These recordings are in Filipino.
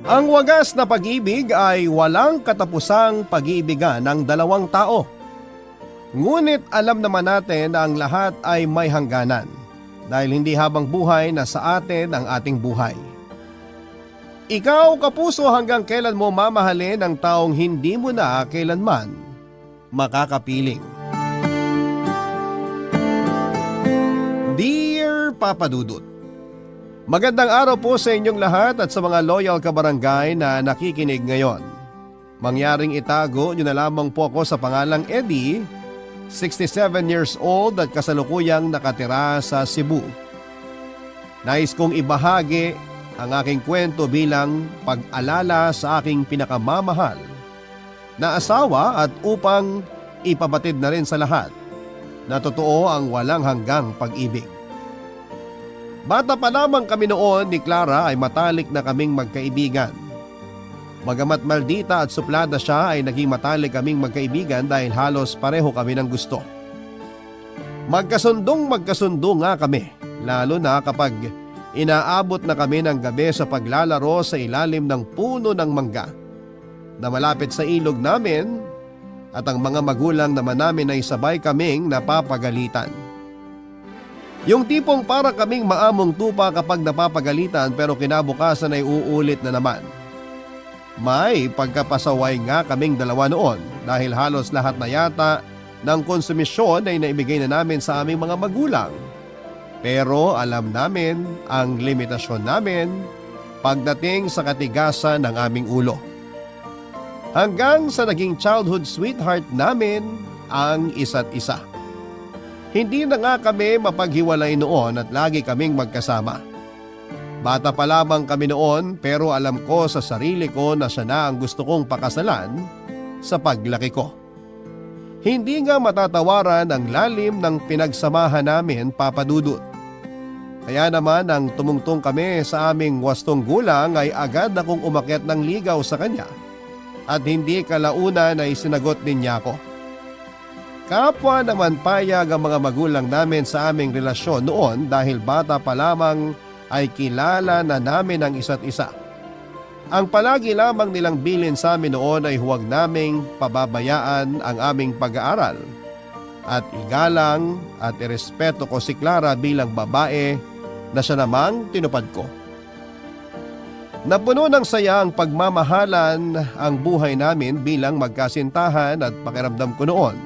Ang wagas na pag-ibig ay walang katapusang pag-iibigan ng dalawang tao. Ngunit alam naman natin na ang lahat ay may hangganan dahil hindi habang buhay na sa atin ang ating buhay. Ikaw, kapuso, hanggang kailan mo mamahalin ang taong hindi mo na kailanman makakapiling? Dear Papa Dudut, magandang araw po sa inyong lahat at sa mga loyal kabarangay na nakikinig ngayon. Mangyaring itago nyo na lamang po ako sa pangalang Eddie, 67 years old at kasalukuyang nakatira sa Cebu. Nais kong ibahagi ang aking kwento bilang pag-alala sa aking pinakamamahal na asawa at upang ipabatid na rin sa lahat na totoo ang walang hanggang pag-ibig. Bata pa lamang kami noon ni Clara ay matalik na kaming magkaibigan. Bagamat maldita at suplada siya ay naging matalik kaming magkaibigan dahil halos pareho kami ng gusto. Magkasundo nga kami, lalo na kapag inaabot na kami ng gabi sa paglalaro sa ilalim ng puno ng mangga na malapit sa ilog namin at ang mga magulang naman namin ay sabay kaming napapagalitan. Yung tipong para kaming maamong tupa kapag napapagalitan pero kinabukasan ay uulit na naman. May pagkapasaway nga kaming dalawa noon dahil halos lahat na yata ng konsumisyon ay naibigay na namin sa aming mga magulang. Pero alam namin ang limitasyon namin pagdating sa katigasan ng aming ulo. Hanggang sa naging childhood sweetheart namin ang isa't isa. Hindi na nga kami mapaghiwalay noon at lagi kaming magkasama. Bata pa lamang kami noon pero alam ko sa sarili ko na siya na ang gusto kong pakasalan sa paglaki ko. Hindi nga matatawaran ang lalim ng pinagsamahan namin, Papa Dudut. Kaya naman nang tumungtong kami sa aming wastong gulang ay agad akong umakyat ng ligaw sa kanya at hindi kalaunan ay sinagot din niya ako. Kapwa naman payag ang mga magulang namin sa aming relasyon noon dahil bata pa lamang ay kilala na namin ang isa't isa. Ang palagi lamang nilang bilin sa amin noon ay huwag naming pababayaan ang aming pag-aaral at igalang at irespeto ko si Clara bilang babae na siya namang tinupad ko. Napuno ng saya ang pagmamahalan ang buhay namin bilang magkasintahan at pakiramdam ko noon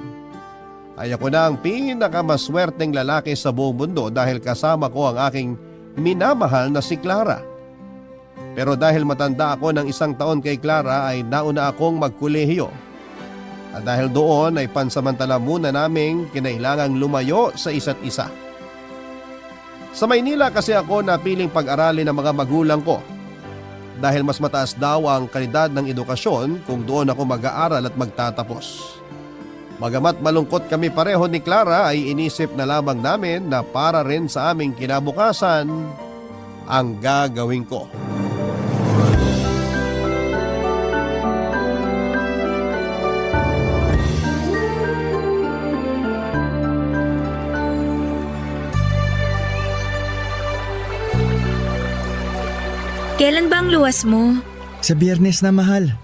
ay ako na ang pinakamaswerteng lalaki sa buong mundo dahil kasama ko ang aking minamahal na si Clara. Pero dahil matanda ako ng 1 taon kay Clara ay nauna akong magkolehiyo. At dahil doon ay pansamantala muna naming kinailangang lumayo sa isa't isa. Sa Maynila kasi ako napiling pag-aralin ng mga magulang ko dahil mas mataas daw ang kalidad ng edukasyon kung doon ako mag-aaral at magtatapos. Bagamat malungkot kami pareho ni Clara ay inisip na lamang namin na para rin sa aming kinabukasan ang gagawin ko. Kailan ba ang luwas mo? Sa Biyernes na, mahal.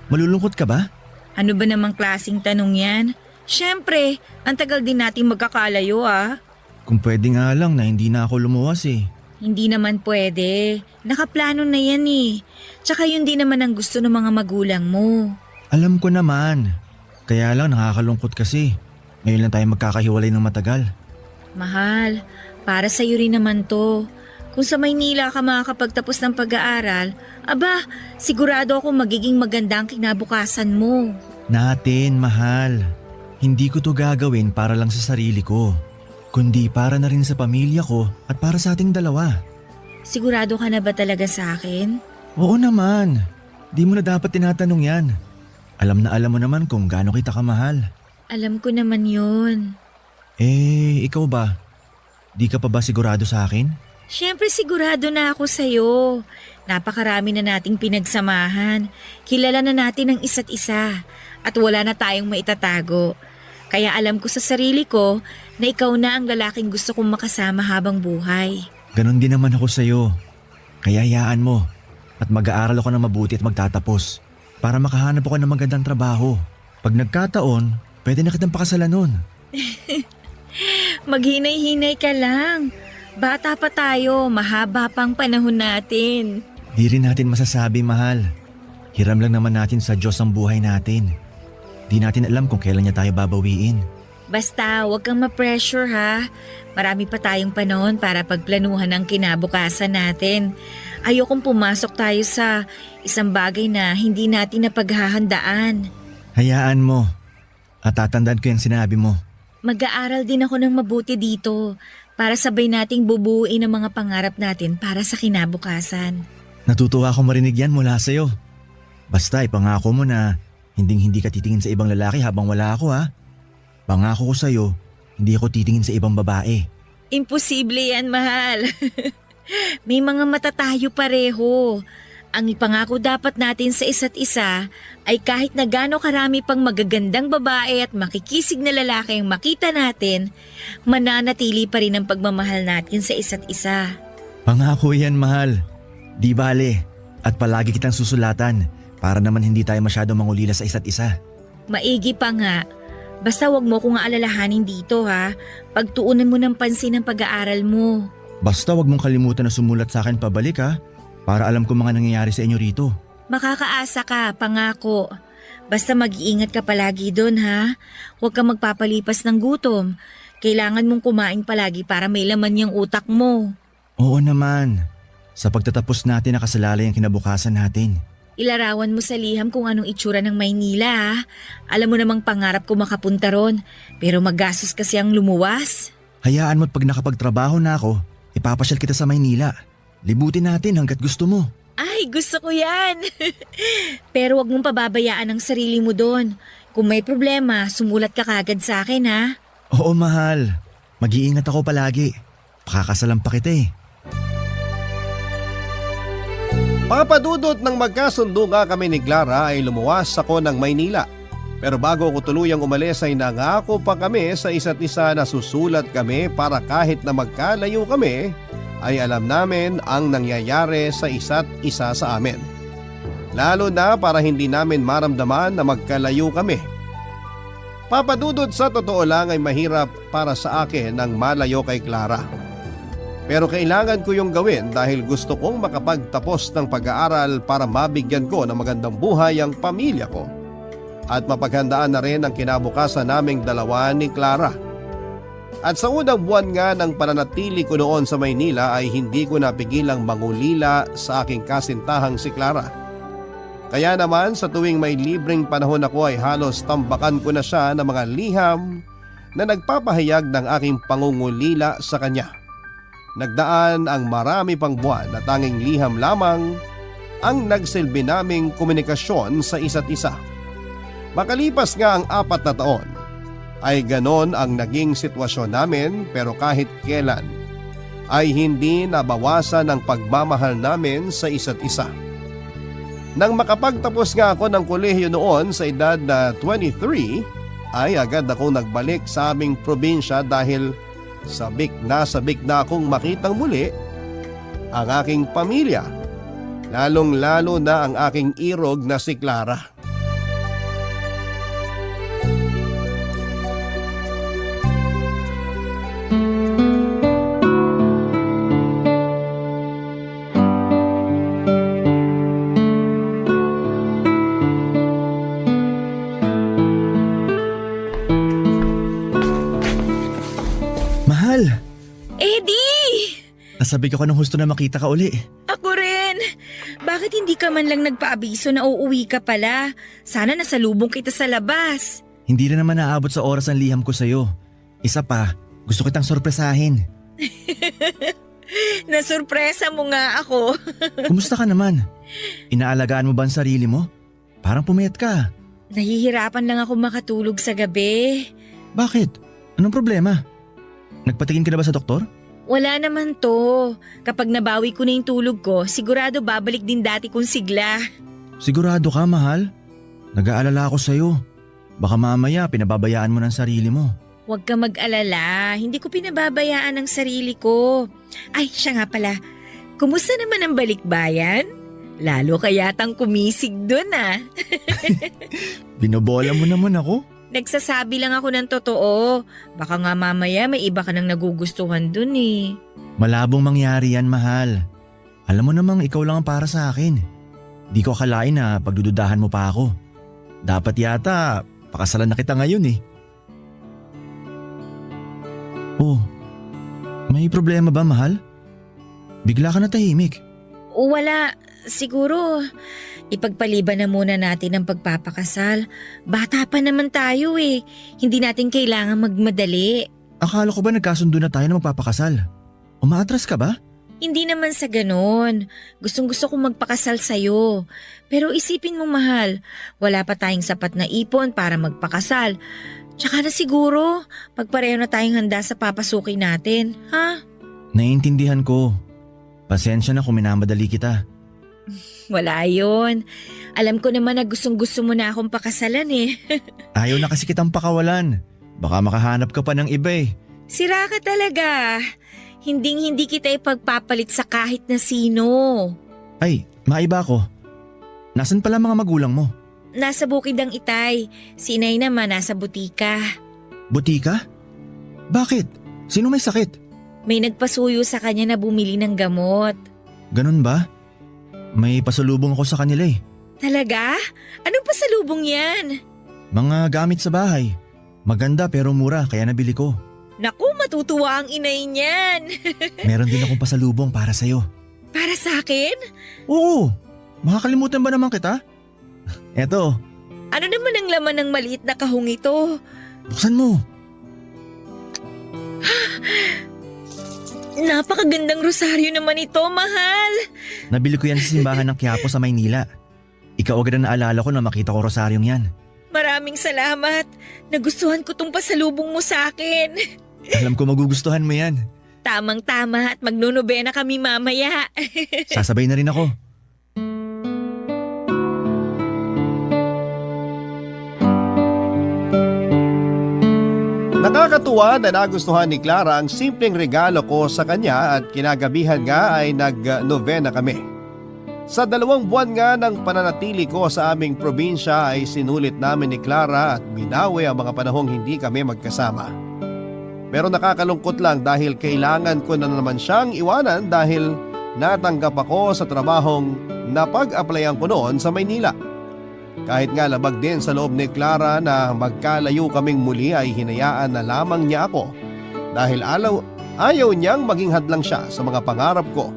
Malulungkot ka ba? Ano ba namang klaseng tanong yan? Siyempre, ang tagal din nating magkakalayo ah. Kung pwede nga lang na hindi na ako lumuwas eh. Hindi naman pwede. Nakaplano na yan eh. Tsaka yun din naman ang gusto ng mga magulang mo. Alam ko naman. Kaya lang nakakalungkot kasi. Ngayon lang tayo magkakahiwalay ng matagal. Mahal, para sa'yo rin naman to. Kung sa Maynila ka makakapagtapos ng pag-aaral, aba, sigurado akong magiging maganda ang kinabukasan mo. Natin, mahal. Hindi ko to gagawin para lang sa sarili ko, kundi para na rin sa pamilya ko at para sa ating dalawa. Sigurado ka na ba talaga sa akin? Oo naman. Di mo na dapat tinatanong yan. Alam na alam mo naman kung gaano kita kamahal. Alam ko naman yun. Ikaw ba? Di ka pa ba sigurado sa akin? Siyempre sigurado na ako sa'yo. Napakarami na nating pinagsamahan. Kilala na natin ang isa't isa. At wala na tayong maitatago. Kaya alam ko sa sarili ko na ikaw na ang lalaking gusto kong makasama habang buhay. Ganon din naman ako sa'yo. Kaya hayaan mo. At mag-aaral ako ng mabuti at magtatapos para makahanap ako ng magandang trabaho. Pag nagkataon, pwede na kitang pakasalan nun. Maghinay-hinay ka lang. Bata pa tayo, mahaba pang panahon natin. Di rin natin masasabi, mahal. Hiram lang naman natin sa Diyos ang buhay natin. Di natin alam kung kailan niya tayo babawiin. Basta huwag kang ma-pressure ha. Marami pa tayong panahon para pagplanuhan ang kinabukasan natin. Ayokong pumasok tayo sa isang bagay na hindi natin napaghahandaan. Hayaan mo. At tatandaan ko yung sinabi mo. Mag-aaral din ako ng mabuti dito para sabay nating bubuuin ang mga pangarap natin para sa kinabukasan. Natutuwa akong marinig yan mula sa'yo. Basta ipangako mo na hindi ka titingin sa ibang lalaki habang wala ako ha. Pangako ko sa'yo, hindi ako titingin sa ibang babae. Imposible yan, mahal. May mga mata tayo pareho. Ang ipangako dapat natin sa isa't isa ay kahit na gaano karami pang magagandang babae at makikisig na lalaki ang makita natin, mananatili pa rin ang pagmamahal natin sa isa't isa. Pangako yan, mahal. Di bale. At palagi kitang susulatan para naman hindi tayo masyado mangulila sa isa't isa. Maigi pa nga. Basta wag mo kong aalalahanin dito ha. Pagtuunan mo ng pansin ang pag-aaral mo. Basta wag mong kalimutan na sumulat sa akin pabalik ha. Para alam ko mga nangyayari sa inyo rito. Makakaasa ka, pangako. Basta mag-iingat ka palagi doon ha. Huwag kang magpapalipas ng gutom. Kailangan mong kumain palagi para may laman yung utak mo. Oo naman. Sa pagtatapos natin nakasalalay ang kinabukasan natin. Ilarawan mo sa liham kung anong itsura ng Maynila ha. Alam mo namang pangarap ko makapunta ron. Pero magastos kasi ang lumuwas. Hayaan mo't pag nakapagtrabaho na ako, ipapasyal kita sa Maynila. Libutin natin hanggat gusto mo. Ay, gusto ko yan. Pero wag mong pababayaan ang sarili mo doon. Kung may problema, sumulat ka kagad sa akin ha. Oo mahal. Mag-iingat ako palagi. Pakakasalan pa kita eh. Papadudot ng magkasundo nga kami ni Clara ay lumuwas ako ng Maynila. Pero bago ko tuluyang umalis ay nangako pa kami sa isa't isa na susulat kami para kahit na magkalayo kami ay alam namin ang nangyayari sa isa't isa sa amin. Lalo na para hindi namin maramdaman na magkalayo kami. Papadudot sa totoo lang ay mahirap para sa akin ang malayo kay Clara. Pero kailangan ko yung gawin dahil gusto kong makapagtapos ng pag-aaral para mabigyan ko ng magandang buhay ang pamilya ko. At mapaghandaan na rin ang kinabukasan naming dalawa ni Clara. At sa unang buwan nga ng pananatili ko noon sa Maynila ay hindi ko napigilang mangulila sa aking kasintahang si Clara. Kaya naman sa tuwing may libreng panahon ako ay halos tambakan ko na siya ng mga liham na nagpapahayag ng aking pangungulila sa kanya. Nagdaan ang marami pang buwan na tanging liham lamang ang nagsilbi naming komunikasyon sa isa't isa. Makalipas nga ang 4 na taon, ay ganon ang naging sitwasyon namin pero kahit kailan ay hindi nabawasan ang pagmamahal namin sa isa't isa. Nang makapagtapos nga ako ng kolehiyo noon sa edad na 23, ay agad akong nagbalik sa aming probinsya dahil sabik na akong makitang muli ang aking pamilya, lalong-lalo na ang aking irog na si Clara. Eddie! Nasabik ako ng husto na makita ka uli. Ako rin. Bakit hindi ka man lang nagpaabiso na uuwi ka pala? Sana nasalubong kita sa labas. Hindi rin naman naabot sa oras ang liham ko sa'yo. Isa pa, gusto kitang sorpresahin. Nasurpresa mo nga ako. Kumusta ka naman? Inaalagaan mo ba ang sarili mo? Parang pumayat ka. Nahihirapan lang ako makatulog sa gabi. Bakit? Anong problema? Nagpatingin ka na ba sa doktor? Wala naman to. Kapag nabawi ko na yung tulog ko, sigurado babalik din dati kong sigla. Sigurado ka, mahal? Nag-aalala ako sa'yo. Baka mamaya pinababayaan mo ng sarili mo. Huwag ka mag-alala. Hindi ko pinababayaan ang sarili ko. Ay, siya nga pala. Kumusta naman ang balikbayan? Lalo kayatang kumisig dun ah. Binobola mo naman ako. Nagsasabi lang ako ng totoo. Baka nga mamaya may iba ka nang nagugustuhan dun eh. Malabong mangyari yan, mahal. Alam mo namang ikaw lang ang para sa akin. Di ko akalain na pagdududahan mo pa ako. Dapat yata, pakasalan na kita ngayon eh. Oh, may problema ba, mahal? Bigla ka na tahimik. Wala. Siguro, ipagpaliban na muna natin ang pagpapakasal. Bata pa naman tayo eh. Hindi natin kailangan magmadali. Akala ko ba nagkasundo na tayo na magpapakasal? Umaatras ka ba? Hindi naman sa ganon. Gustong-gusto kong magpakasal sa'yo. Pero isipin mo mahal, wala pa tayong sapat na ipon para magpakasal. Tsaka na siguro, pagpareho na tayong handa sa papasukin natin, ha? Naiintindihan ko. Pasensya na kung minamadali kita. Wala yun. Alam ko naman na gustong-gusto mo na akong pakasalan eh. Ayaw na kasi kitang pakawalan. Baka makahanap ka pa ng iba eh. Sira ka talaga. Hinding-hindi kita ipagpapalit sa kahit na sino. Ay, maiba ko. Nasaan pala mga magulang mo? Nasa bukid ang Itay. Si Inay naman nasa butika. Butika? Bakit? Sino may sakit? May nagpasuyo sa kanya na bumili ng gamot. Ganun ba? May pasalubong ako sa kanila eh. Talaga? Anong pasalubong yan? Mga gamit sa bahay. Maganda pero mura kaya nabili ko. Naku, matutuwa ang inay niyan. Meron din akong pasalubong para sa'yo. Para sa akin? Oo! Makakalimutan ba naman kita? Eto, Ano naman ang laman ng maliit na kahong ito? buksan mo. Napakagandang rosaryo naman ito, mahal. Nabili ko yan sa simbahan ng Quiapo sa Maynila. Ikaw agad na naalala ko na makita ko rosaryong yan. Maraming salamat. Nagustuhan ko tong pasalubong mo sa akin. Alam ko magugustuhan mo yan. Tamang-tama at magnonobena kami mamaya. Sasabay na rin ako. Nakakatuwa na nagustuhan ni Clara ang simpleng regalo ko sa kanya at kinagabihan nga ay nag-novena kami. Sa 2 buwan nga ng pananatili ko sa aming probinsya ay sinulit namin ni Clara at binawi ang mga panahong hindi kami magkasama. Pero nakakalungkot lang dahil kailangan ko na naman siyang iwanan dahil natanggap ako sa trabahong napag-applyan ko noon sa Maynila. Kahit nga labag din sa loob ni Clara na magkalayo kaming muli ay hinayaan na lamang niya ako dahil ayaw niyang maging hadlang siya sa mga pangarap ko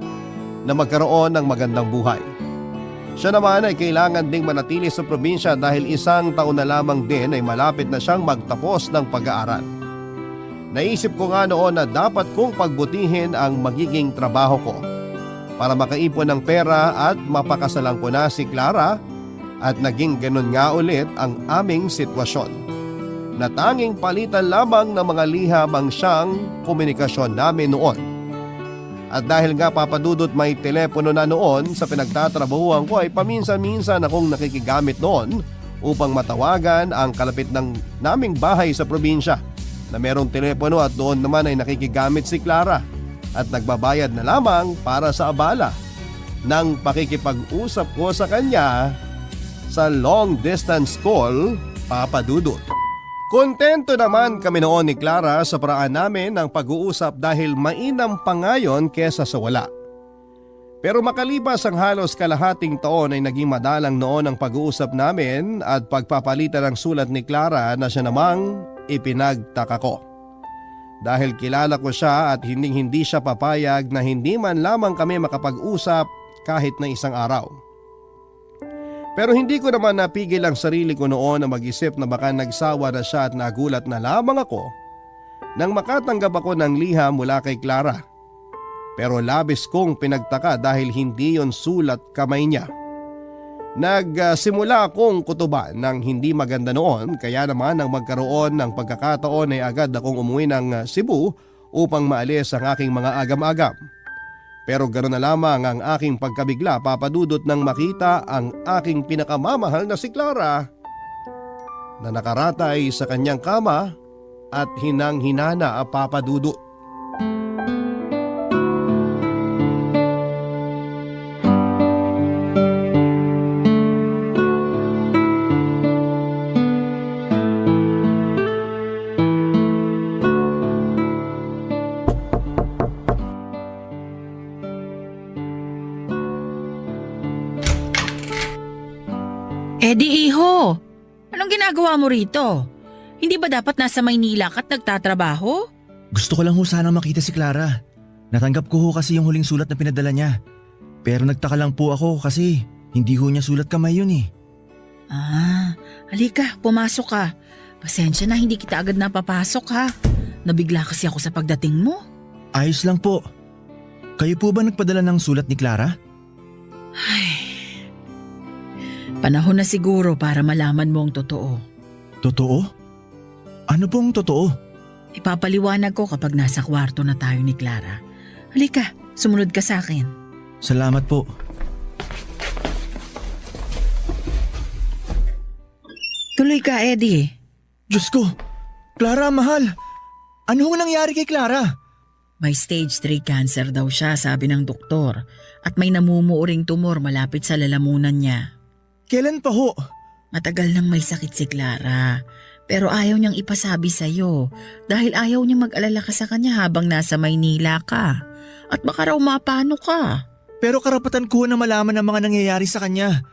na magkaroon ng magandang buhay. Siya naman ay kailangan ding manatili sa probinsya dahil 1 taon na lamang din ay malapit na siyang magtapos ng pag-aaral. Naisip ko nga noon na dapat kong pagbutihin ang magiging trabaho ko para makaipon ng pera at mapakasalan ko na si Clara. At naging ganun nga ulit ang aming sitwasyon. Na tanging palitan lamang ng mga liham ang siyang komunikasyon namin noon. At dahil nga papadudot may telepono na noon sa pinagtatrabahuan ko ay paminsan-minsan akong nakikigamit noon upang matawagan ang kalapit ng naming bahay sa probinsya na merong telepono at doon naman ay nakikigamit si Clara at nagbabayad na lamang para sa abala ng pakikipag-usap ko sa kanya sa long distance call, Papa Dudut. Kontento naman kami noon ni Clara sa paraan namin ng pag-uusap dahil mainam pa ngayon kesa sa wala. Pero makalipas ang halos kalahating taon ay naging madalang noon ang pag-uusap namin at pagpapalitan ng sulat ni Clara na siya namang ipinagtaka ko. Dahil kilala ko siya at hindi siya papayag na hindi man lamang kami makapag-usap kahit na 1 araw. Pero hindi ko naman napigil ang sarili ko noon na mag-isip na baka nagsawa na siya at nagulat na lamang ako nang makatanggap ako ng liham mula kay Clara. Pero labis kong pinagtaka dahil hindi yon sulat kamay niya. Nagsimula akong kutuba ng hindi maganda noon kaya naman nang magkaroon ng pagkakataon ay agad akong umuwi ng Cebu upang maalis ang aking mga agam-agam. Pero ganoon na lamang ang aking pagkabigla, Papa Dudut, nang makita ang aking pinakamamahal na si Clara na nakaratay sa kanyang kama at hinang-hinana, Papa Dudut. Eddie, iho! Anong ginagawa mo rito? Hindi ba dapat nasa Maynila ka at nagtatrabaho? Gusto ko lang ho sana makita si Clara. Natanggap ko ho kasi yung huling sulat na pinadala niya. Pero nagtaka lang po ako kasi hindi ho niya sulat kamay yun eh. Halika, pumasok ka. Pasensya na hindi kita agad napapasok ha. Nabigla kasi ako sa pagdating mo. Ayos lang po. Kayo po ba nagpadala ng sulat ni Clara? Panahon na siguro para malaman mo ang totoo. Totoo? Ano pong totoo? Ipapaliwanag ko kapag nasa kwarto na tayo ni Clara. Halika, sumunod ka sa akin. Salamat po. Tuloy ka, Eddie. Diyos ko! Clara, mahal! Ano ang nangyari kay Clara? May stage 3 cancer daw siya, sabi ng doktor. At may namumuuring tumor malapit sa lalamunan niya. Kailan pa ho? Matagal nang may sakit si Clara. Pero ayaw niyang ipasabi sa'yo dahil ayaw niyang mag-alala ka sa kanya habang nasa Maynila ka. At baka raw mapano ka. Pero karapatan ko na malaman ang mga nangyayari sa kanya.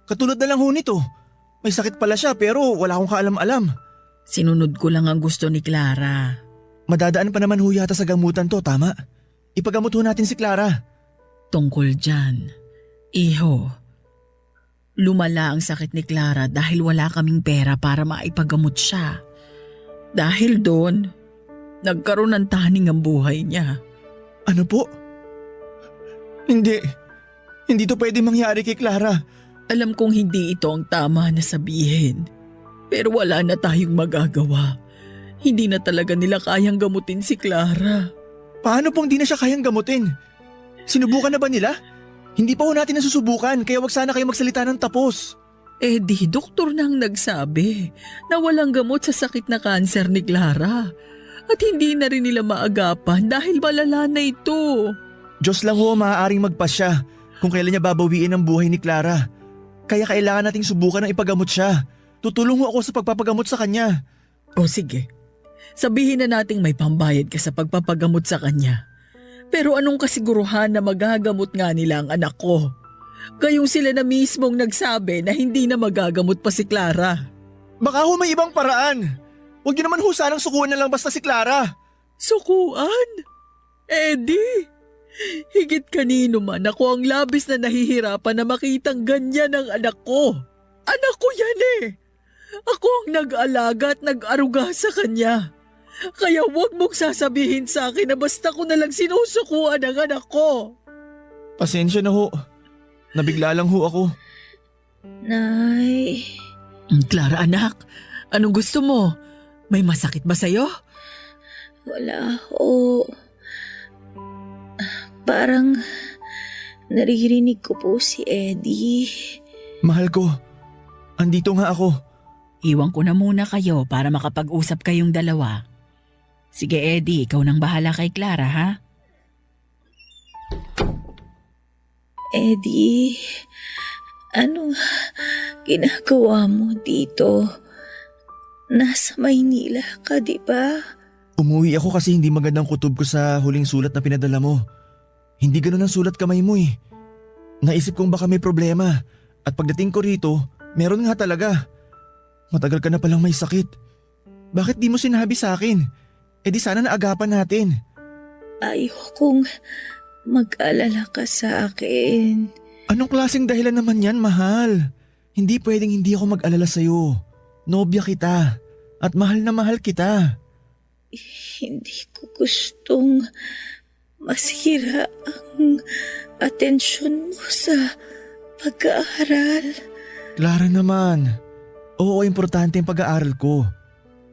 Katulad na lang ho nito. May sakit pala siya pero wala akong kaalam-alam. Sinunod ko lang ang gusto ni Clara. Madadaan pa naman ho yata sa gamutan to, tama? Ipagamot ho natin si Clara. Tungkol dyan, iho, lumala ang sakit ni Clara dahil wala kaming pera para maipagamot siya. Dahil doon, nagkaroon ng taning ang buhay niya. Ano po? Hindi to pwede mangyari kay Clara. Alam kong hindi ito ang tama na sabihin, pero wala na tayong magagawa. Hindi na talaga nila kayang gamutin si Clara. Paano pong di na siya kayang gamutin? Sinubukan na ba nila? Hindi pa ho natin nasusubukan kaya wag sana kayo magsalita ng tapos. Di doktor na ang nagsabi na walang gamot sa sakit na kanser ni Clara. At hindi na rin nila maagapan dahil malala na ito. Diyos lang ho maaaring magpasya kung kailan niya babawiin ang buhay ni Clara. Kaya kailangan nating subukan ng ipagamot siya. Tutulong ho ako sa pagpapagamot sa kanya. O sige, sabihin na nating may pambayad ka sa pagpapagamot sa kanya. Pero anong kasiguruhan na magagamot nga nila ang anak ko? Gayong sila na mismong nagsabi na hindi na magagamot pa si Clara. Baka ho may ibang paraan. Huwag niyo naman ho sanang sukuan na lang basta si Clara. Sukuan? Eddie, higit kanino man ako ang labis na nahihirapan na makitang ganyan ang anak ko. Anak ko yan eh. Ako ang nag-alaga at nag-aruga sa kanya. Kaya huwag mong sasabihin sa akin na basta ko na lang sinusukuan ang anak ko. Pasensya na ho. Nabigla lang ho ako. Nay, Clara anak, anong gusto mo? May masakit ba sa'yo? wala ho. Parang naririnig ko po si Eddie. Mahal ko, andito nga ako. Iwan ko na muna kayo para makapag-usap kayong dalawa. Sige Eddie, ikaw nang bahala kay Clara ha? Eddie, anong ginagawa mo dito? Nasa Maynila ka, di ba? Umuwi ako kasi hindi magandang kutob ko sa huling sulat na pinadala mo. Hindi ganun ang sulat kamay mo eh. Naisip kong baka may problema at pagdating ko rito, meron nga talaga. Matagal ka na palang may sakit. Bakit di mo sinabi sa akin? Di sana naagapan natin. Ayokong mag-alala ka sa akin. Anong klaseng dahilan naman yan, mahal? Hindi pwedeng hindi ako mag-alala sa'yo. Nobya kita at mahal na mahal kita. Hindi ko gustong masira ang atensyon mo sa pag-aaral. Clara naman. Oo, importante ang pag-aaral ko.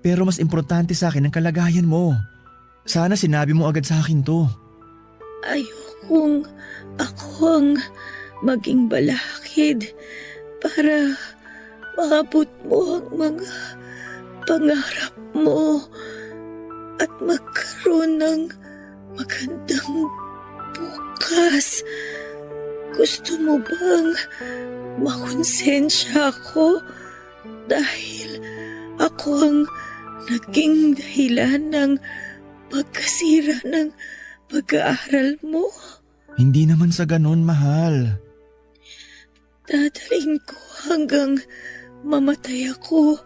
Pero mas importante sa akin ang kalagayan mo. Sana sinabi mo agad sa akin to. Ayokong ako ang maging balakid para maabot mo ang mga pangarap mo at magkaroon ng magandang bukas. Gusto mo bang makonsensya ako dahil ako ang naging dahilan ng pagkasira ng pag-aaral mo? Hindi naman sa ganon, mahal. Dadalhin ko hanggang mamatay ako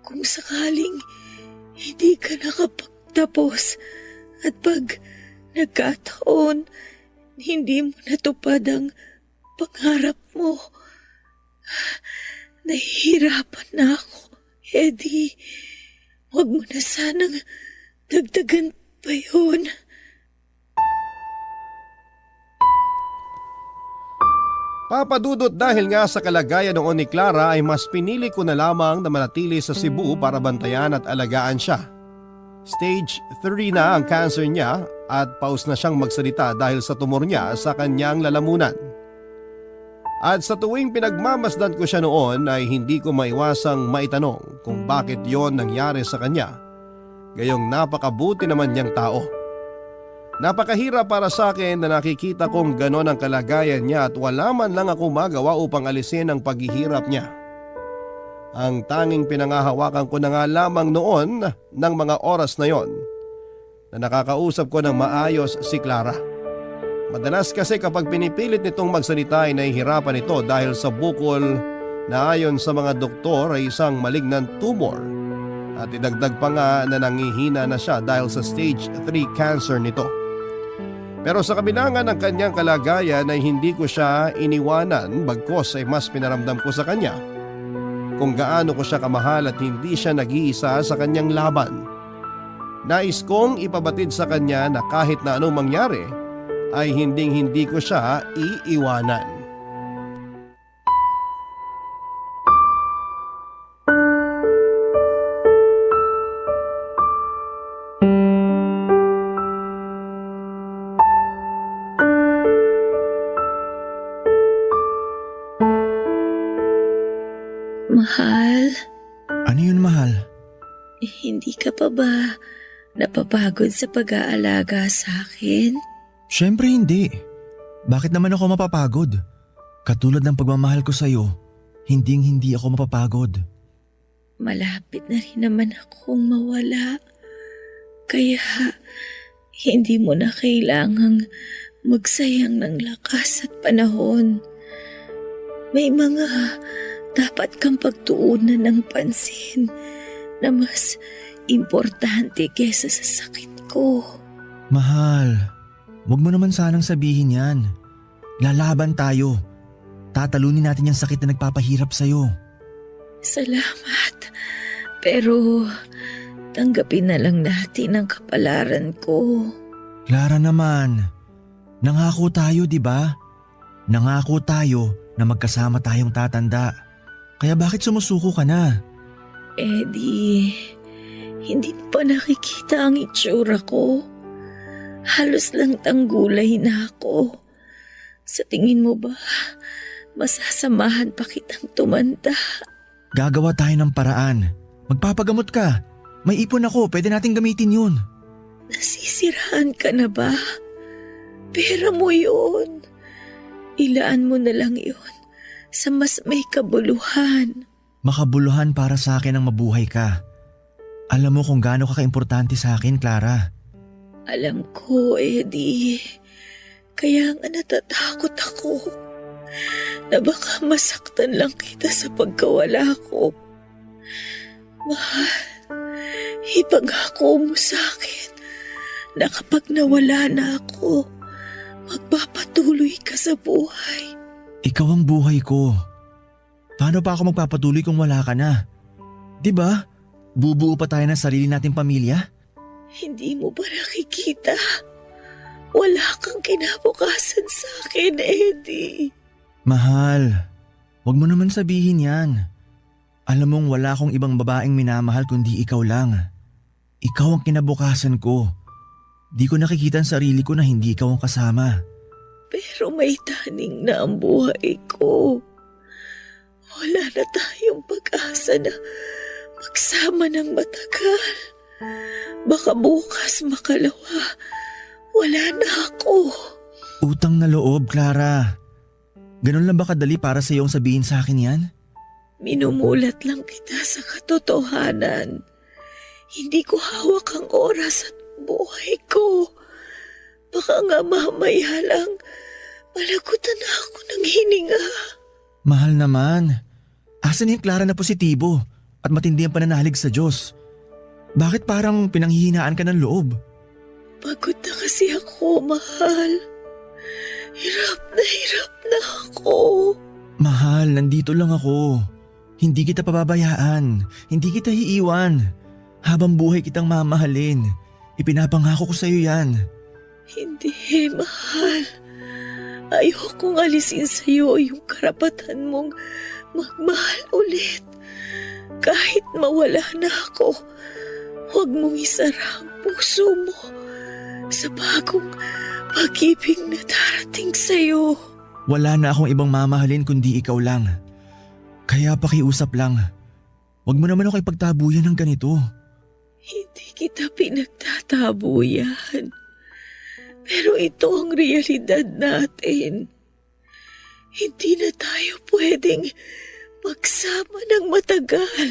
kung sakaling hindi ka nakapagtapos at pag nagkataon hindi mo natupad ang pangarap mo. Nahihirapan na ako, Eddie. Huwag mo na sanang dagdagan pa yun. Papadudot dahil nga sa kalagayan noon ni Clara ay mas pinili ko na lamang na manatili sa Cebu para bantayan at alagaan siya. Stage 3 na ang cancer niya at paus na siyang magsalita dahil sa tumor niya sa kanyang lalamunan. At sa tuwing pinagmamasdan ko siya noon ay hindi ko maiwasang maitanong kung bakit yon nangyari sa kanya. Gayong napakabuti naman niyang tao. Napakahirap para sa akin na nakikita kong ganon ang kalagayan niya at wala man lang ako magawa upang alisin ang paghihirap niya. Ang tanging pinangahawakan ko na nga lamang noon ng mga oras na yon na nakakausap ko ng maayos si Clara. Madalas kasi kapag pinipilit nitong magsalita ay nahihirapan ito dahil sa bukol na ayon sa mga doktor ay isang malignant tumor at idagdag pa nga na nangihina na siya dahil sa stage 3 cancer nito. Pero sa kabilangan ng kanyang kalagayan ay hindi ko siya iniwanan bagkos ay mas pinaramdam ko sa kanya kung gaano ko siya kamahal at hindi siya nag-iisa sa kanyang laban. Nais kong ipabatid sa kanya na kahit na anong mangyari ay hindi ko siya iiwanan. Mahal, Ano yun, mahal? hindi ka pa ba napapagod sa pag-aalaga sa akin? Siyempre hindi. Bakit naman ako mapapagod? Katulad ng pagmamahal ko sa'yo, hindi ako mapapagod. Malapit na rin naman akong mawala. Kaya hindi mo na kailangang magsayang ng lakas at panahon. May mga dapat kang pagtuunan ng pansin na mas importante kesa sa sakit ko. Mahal, wag mo naman sanang sabihin yan. Lalaban tayo. Tatalunin natin yung sakit na nagpapahirap sa'yo. Salamat. Pero tanggapin na lang natin ang kapalaran ko. Clara naman, nangako tayo, di ba? Nangako tayo na magkasama tayong tatanda. Kaya bakit sumusuko ka na? Eddie, hindi mo pa nakikita ang itsura ko. Halos lang tanggulay na ako. Sa tingin mo ba, masasamahan pa kitang tumanda? Gagawa tayo ng paraan. Magpapagamot ka. May ipon ako, pwede nating gamitin yun. Nasisiraan ka na ba? Pera mo yun. Ilaan mo na lang yun sa mas may kabuluhan. Makabuluhan para sa akin ang mabuhay ka. Alam mo kung gaano ka kaimportante sa akin, Clara. Alam ko, Eddie. Kaya nga natatakot ako na baka masaktan lang kita sa pagkawala ko. Mahal, ipangako mo sa akin na kapag nawala na ako, magpapatuloy ka sa buhay. Ikaw ang buhay ko. Paano pa ako magpapatuloy kung wala ka na? 'Di ba? Bubuo pa tayo ng sarili nating pamilya? Hindi mo ba nakikita? Wala kang kinabukasan sa akin, Eddie. Mahal, wag mo naman sabihin yan. Alam mong wala akong ibang babaeng minamahal kundi ikaw lang. Ikaw ang kinabukasan ko. Di ko nakikita ang sarili ko na hindi ikaw ang kasama. Pero may taning na ang buhay ko. Wala na tayong pag-asa na magsama ng matagal. Baka bukas makalawa, wala na ako. Utang na loob, Clara. Ganun lang ba kadali para sa iyong sabihin sa akin yan? Minumulat lang kita sa katotohanan. Hindi ko hawak ang oras at buhay ko. Baka nga mamaya lang malagutan na ako ng hininga. Mahal naman. Asan yung Clara na positibo at matindi ang pananalig sa Diyos? Bakit parang pinanghihinaan ka ng loob? Pagod na kasi ako, mahal. Hirap na ako. Mahal, nandito lang ako. Hindi kita pababayaan. Hindi kita iiwan. Habang buhay kitang mamahalin. Ipinapangako ko sa'yo yan. Hindi, mahal. Ayokong alisin sa'yo yung karapatan mong magmahal ulit. Kahit mawala na ako, huwag mong isara ang puso mo sa bagong pag-ibig na darating sa'yo. Wala na akong ibang mamahalin kundi ikaw lang. Kaya pakiusap lang. Huwag mo naman ako ipagtabuyan ng ganito. Hindi kita pinagtatabuyan. Pero ito ang realidad natin. Hindi na tayo pwedeng magsama ng matagal.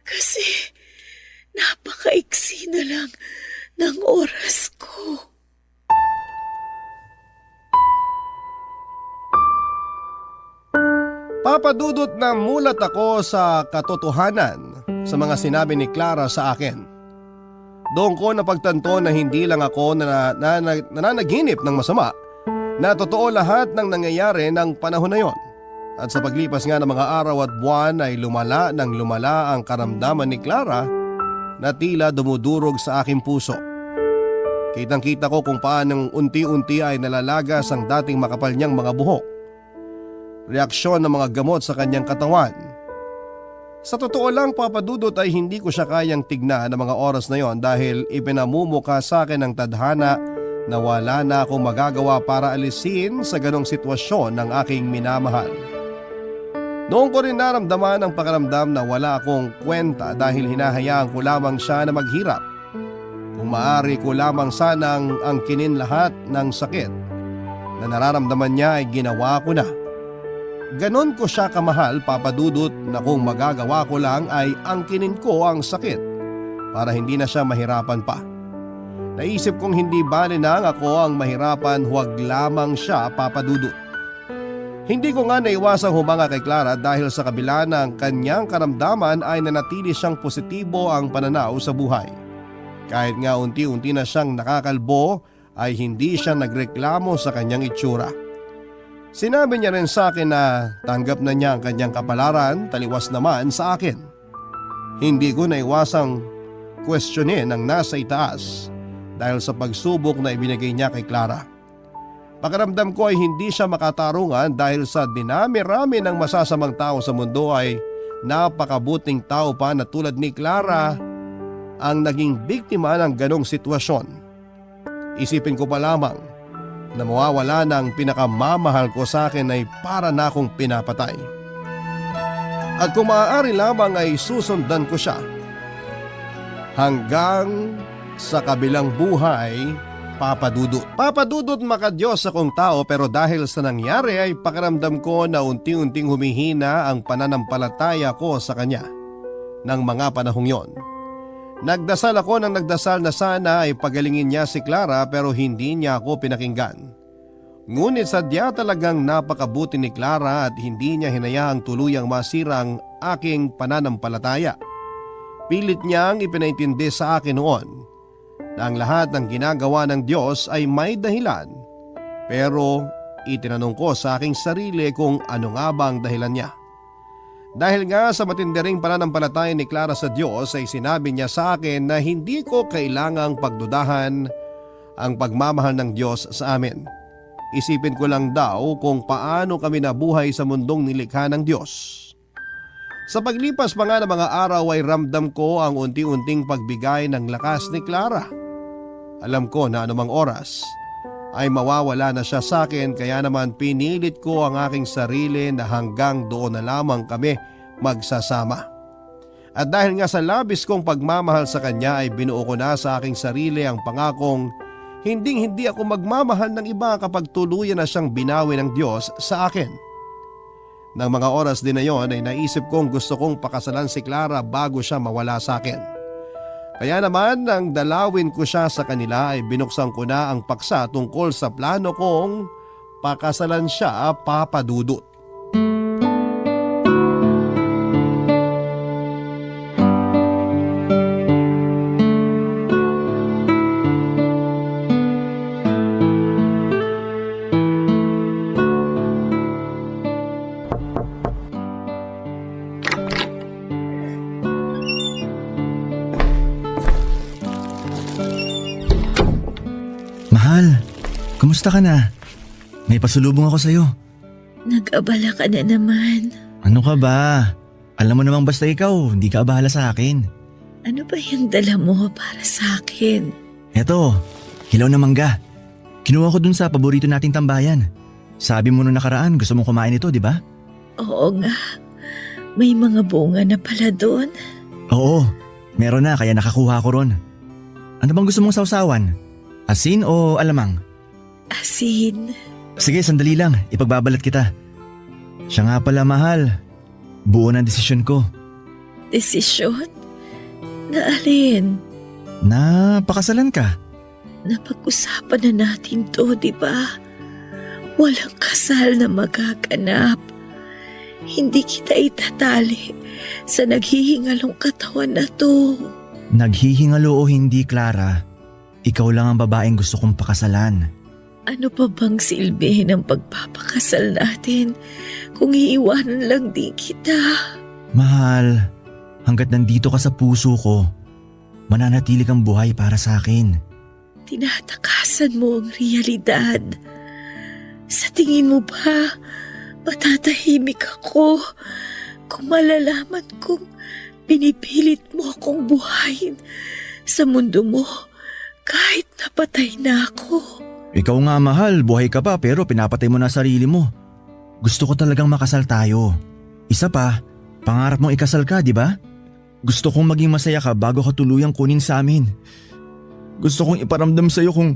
Kasi napakaiksi na lang ng oras ko. Papadudot na mulat ako sa katotohanan sa mga sinabi ni Clara sa akin. Doon ko napagtanto na hindi lang ako nananaginip ng masama, na totoo lahat ng nangyayari ng panahon na yon. At sa paglipas nga ng mga araw at buwan ay lumala ng lumala ang karamdaman ni Clara na tila dumudurog sa aking puso. Kitang-kita ko kung paanong unti-unti ay nalalagas ang dating makapal niyang mga buhok. Reaksyon ng mga gamot sa kanyang katawan. Sa totoo lang, Papadudot, ay hindi ko siya kayang tignan ng mga oras na yon dahil ipinamumuka sa akin ng tadhana na wala na akong magagawa para alisin sa ganong sitwasyon ng aking minamahal. Noon ko rin naramdaman ang pakiramdam na wala akong kwenta dahil hinahayaan ko lamang siya na maghirap. Kung maaari ko lamang sanang angkinin lahat ng sakit na nararamdaman niya ay ginawa ko na. Ganon ko siya kamahal, Papadudot, na kung magagawa ko lang ay angkinin ko ang sakit para hindi na siya mahirapan pa. Naisip kong hindi bali nang ako ang mahirapan, huwag lamang siya, Papadudot. Hindi ko nga naiwasang humanga kay Clara dahil sa kabila ng kanyang karamdaman ay nanatili siyang positibo ang pananaw sa buhay. Kahit nga unti-unti na siyang nakakalbo ay hindi siya nagreklamo sa kanyang itsura. Sinabi niya rin sa akin na tanggap na niya ang kanyang kapalaran, taliwas naman sa akin. Hindi ko naiwasang questionin ang nasa itaas dahil sa pagsubok na ibinigay niya kay Clara. Pakiramdam ko ay hindi siya makatarungan dahil sa dinami-rami ng masasamang tao sa mundo ay napakabuting tao pa na tulad ni Clara ang naging biktima ng ganong sitwasyon. Isipin ko pa lamang na mawawala ng pinakamamahal ko sa akin ay para na akong pinapatay. At kung maaari lamang ay susundan ko siya hanggang sa kabilang buhay, Papadudot. Papadudot, makadiyos akong tao, pero dahil sa nangyari ay pakiramdam ko na unti-unting humihina ang pananampalataya ko sa kanya ng mga panahong yon. Nagdasal ako ng nagdasal na sana ay pagalingin niya si Clara pero hindi niya ako pinakinggan. Ngunit sadya talagang napakabuti ni Clara at hindi niya hinayaang tuluyang masira ang aking pananampalataya. Pilit niyang ipinaintindi sa akin noon na ang lahat ng ginagawa ng Diyos ay may dahilan, pero itinanong ko sa aking sarili kung ano nga ba ang dahilan niya. Dahil nga sa matindiring pananampalataya ni Clara sa Diyos ay sinabi niya sa akin na hindi ko kailangang pagdudahan ang pagmamahal ng Diyos sa amin. Isipin ko lang daw kung paano kami nabuhay sa mundong nilikha ng Diyos. Sa paglipas pa nga ng mga araw ay ramdam ko ang unti-unting pagbigay ng lakas ni Clara. Alam ko na anumang oras ay mawawala na siya sa akin, kaya naman pinilit ko ang aking sarili na hanggang doon na lamang kami magsasama. At dahil nga sa labis kong pagmamahal sa kanya ay binuo ko na sa aking sarili ang pangakong hinding-hindi ako magmamahal ng iba kapag tuluyan na siyang binawi ng Diyos sa akin. Nang mga oras din na yon ay naisip kong gusto kong pakasalan si Clara bago siya mawala sa akin. Kaya naman nang dalawin ko siya sa kanila ay binuksan ko na ang paksa tungkol sa plano kong pakasalan siya, Papadudot. Kamusta ka na? May pasulubong ako sa'yo. Nag-abala ka na naman. Ano ka ba? Alam mo namang basta ikaw, hindi ka abahala sa akin. Ano ba yung dala mo para sa akin? Eto, hilaw na mangga. Kinuha ko dun sa paborito nating tambayan. Sabi mo nung nakaraan gusto mong kumain ito, di ba? Oo nga. May mga bunga na pala doon. Oo, meron na kaya nakakuha ko ron. Ano bang gusto mong sausawan? Asin o alamang? Asin. Sige, sandali lang. Ipagbabalat kita. Siya nga pala, mahal. Buo na ang desisyon ko. Desisyon? Na alin? Na pakasalan ka. Napag-usapan na natin to, di ba? Walang kasal na magaganap. Hindi kita itatali sa naghihingalong katawan na to. Naghihingalo o hindi, Clara, ikaw lang ang babaeng gusto kong pakasalan. Ano pa bang silbi ng pagpapakasal natin kung iiwanan lang din kita? Mahal, hanggat nandito ka sa puso ko, mananatili kang buhay para sa akin. Tinatakasan mo ang realidad. Sa tingin mo ba, matatahimik ako kung malalaman kong pinipilit mo akong buhayin sa mundo mo kahit napatay na ako? Ikaw nga, mahal, buhay ka pa pero pinapatay mo na sarili mo. Gusto ko talagang makasal tayo. Isa pa, pangarap mong ikasal ka, di ba? Gusto kong maging masaya ka bago ka tuluyang kunin sa amin. Gusto kong iparamdam sa'yo kung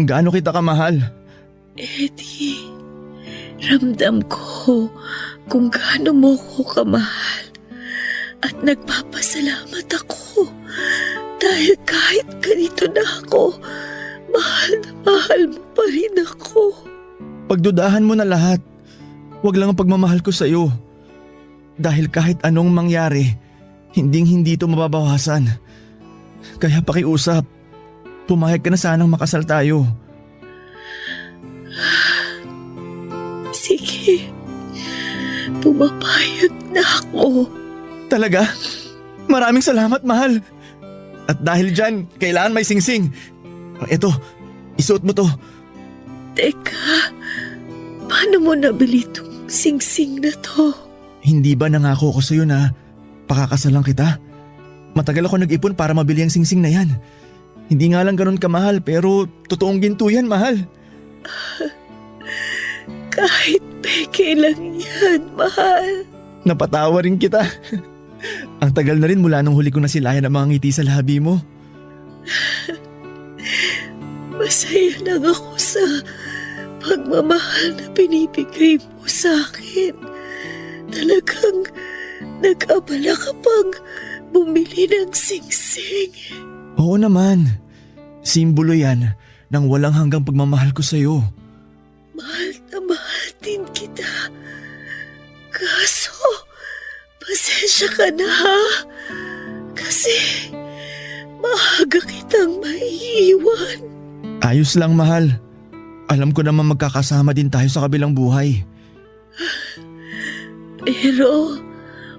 gaano kita kamahal. Eddie, ramdam ko kung gaano mo ko kamahal at nagpapasalamat ako dahil kahit ganito na ako, mahal na mahal mo pa rin ako. Pagdudahan mo na lahat. Huwag lang ang pagmamahal ko sa'yo. Dahil kahit anong mangyari, hindi ito mababawasan. Kaya pakiusap, pumayag ka na sanang makasal tayo. Sige, pumapayag na ako. Talaga? Maraming salamat, mahal. At dahil dyan, kailangan may singsing. Eto, isuot mo to. Teka, paano mo nabili itong singsing na to? Hindi ba nangako ko sa'yo na pakakasalan kita? Matagal ako nag-ipon para mabili ang singsing na yan. Hindi nga lang ganun kamahal pero totoong ginto yan, mahal. Kahit peke lang yan, mahal. Napatawa rin kita. Ang tagal na rin mula nung huli ko nasilayan ang mga ngiti sa labi mo. Masaya lang ako sa pagmamahal na binibigay mo sa akin. Talagang nag-abala ka pang bumili ng singsing. Oo naman. Simbolo yan ng walang hanggang pagmamahal ko sa'yo. Mahal na mahal din kita. Kaso, pasensya ka na ha? Kasi maaga kitang maiiwan. Ayos lang, mahal. Alam ko naman magkakasama din tayo sa kabilang buhay. Pero,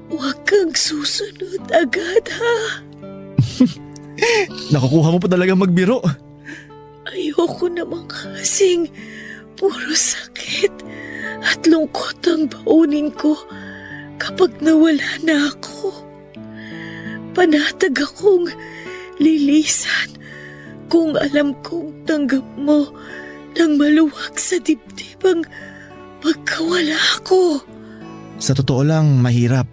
huwag kang susunod agad ha. Nakukuha mo pa talaga magbiro. Ayoko naman kasing puro sakit at lungkot ang baunin ko kapag nawala na ako. Panatag akong lilisan kung alam kong tanggap mo ng maluwag sa dibdib ang pagkawala ko. Sa totoo lang, mahirap.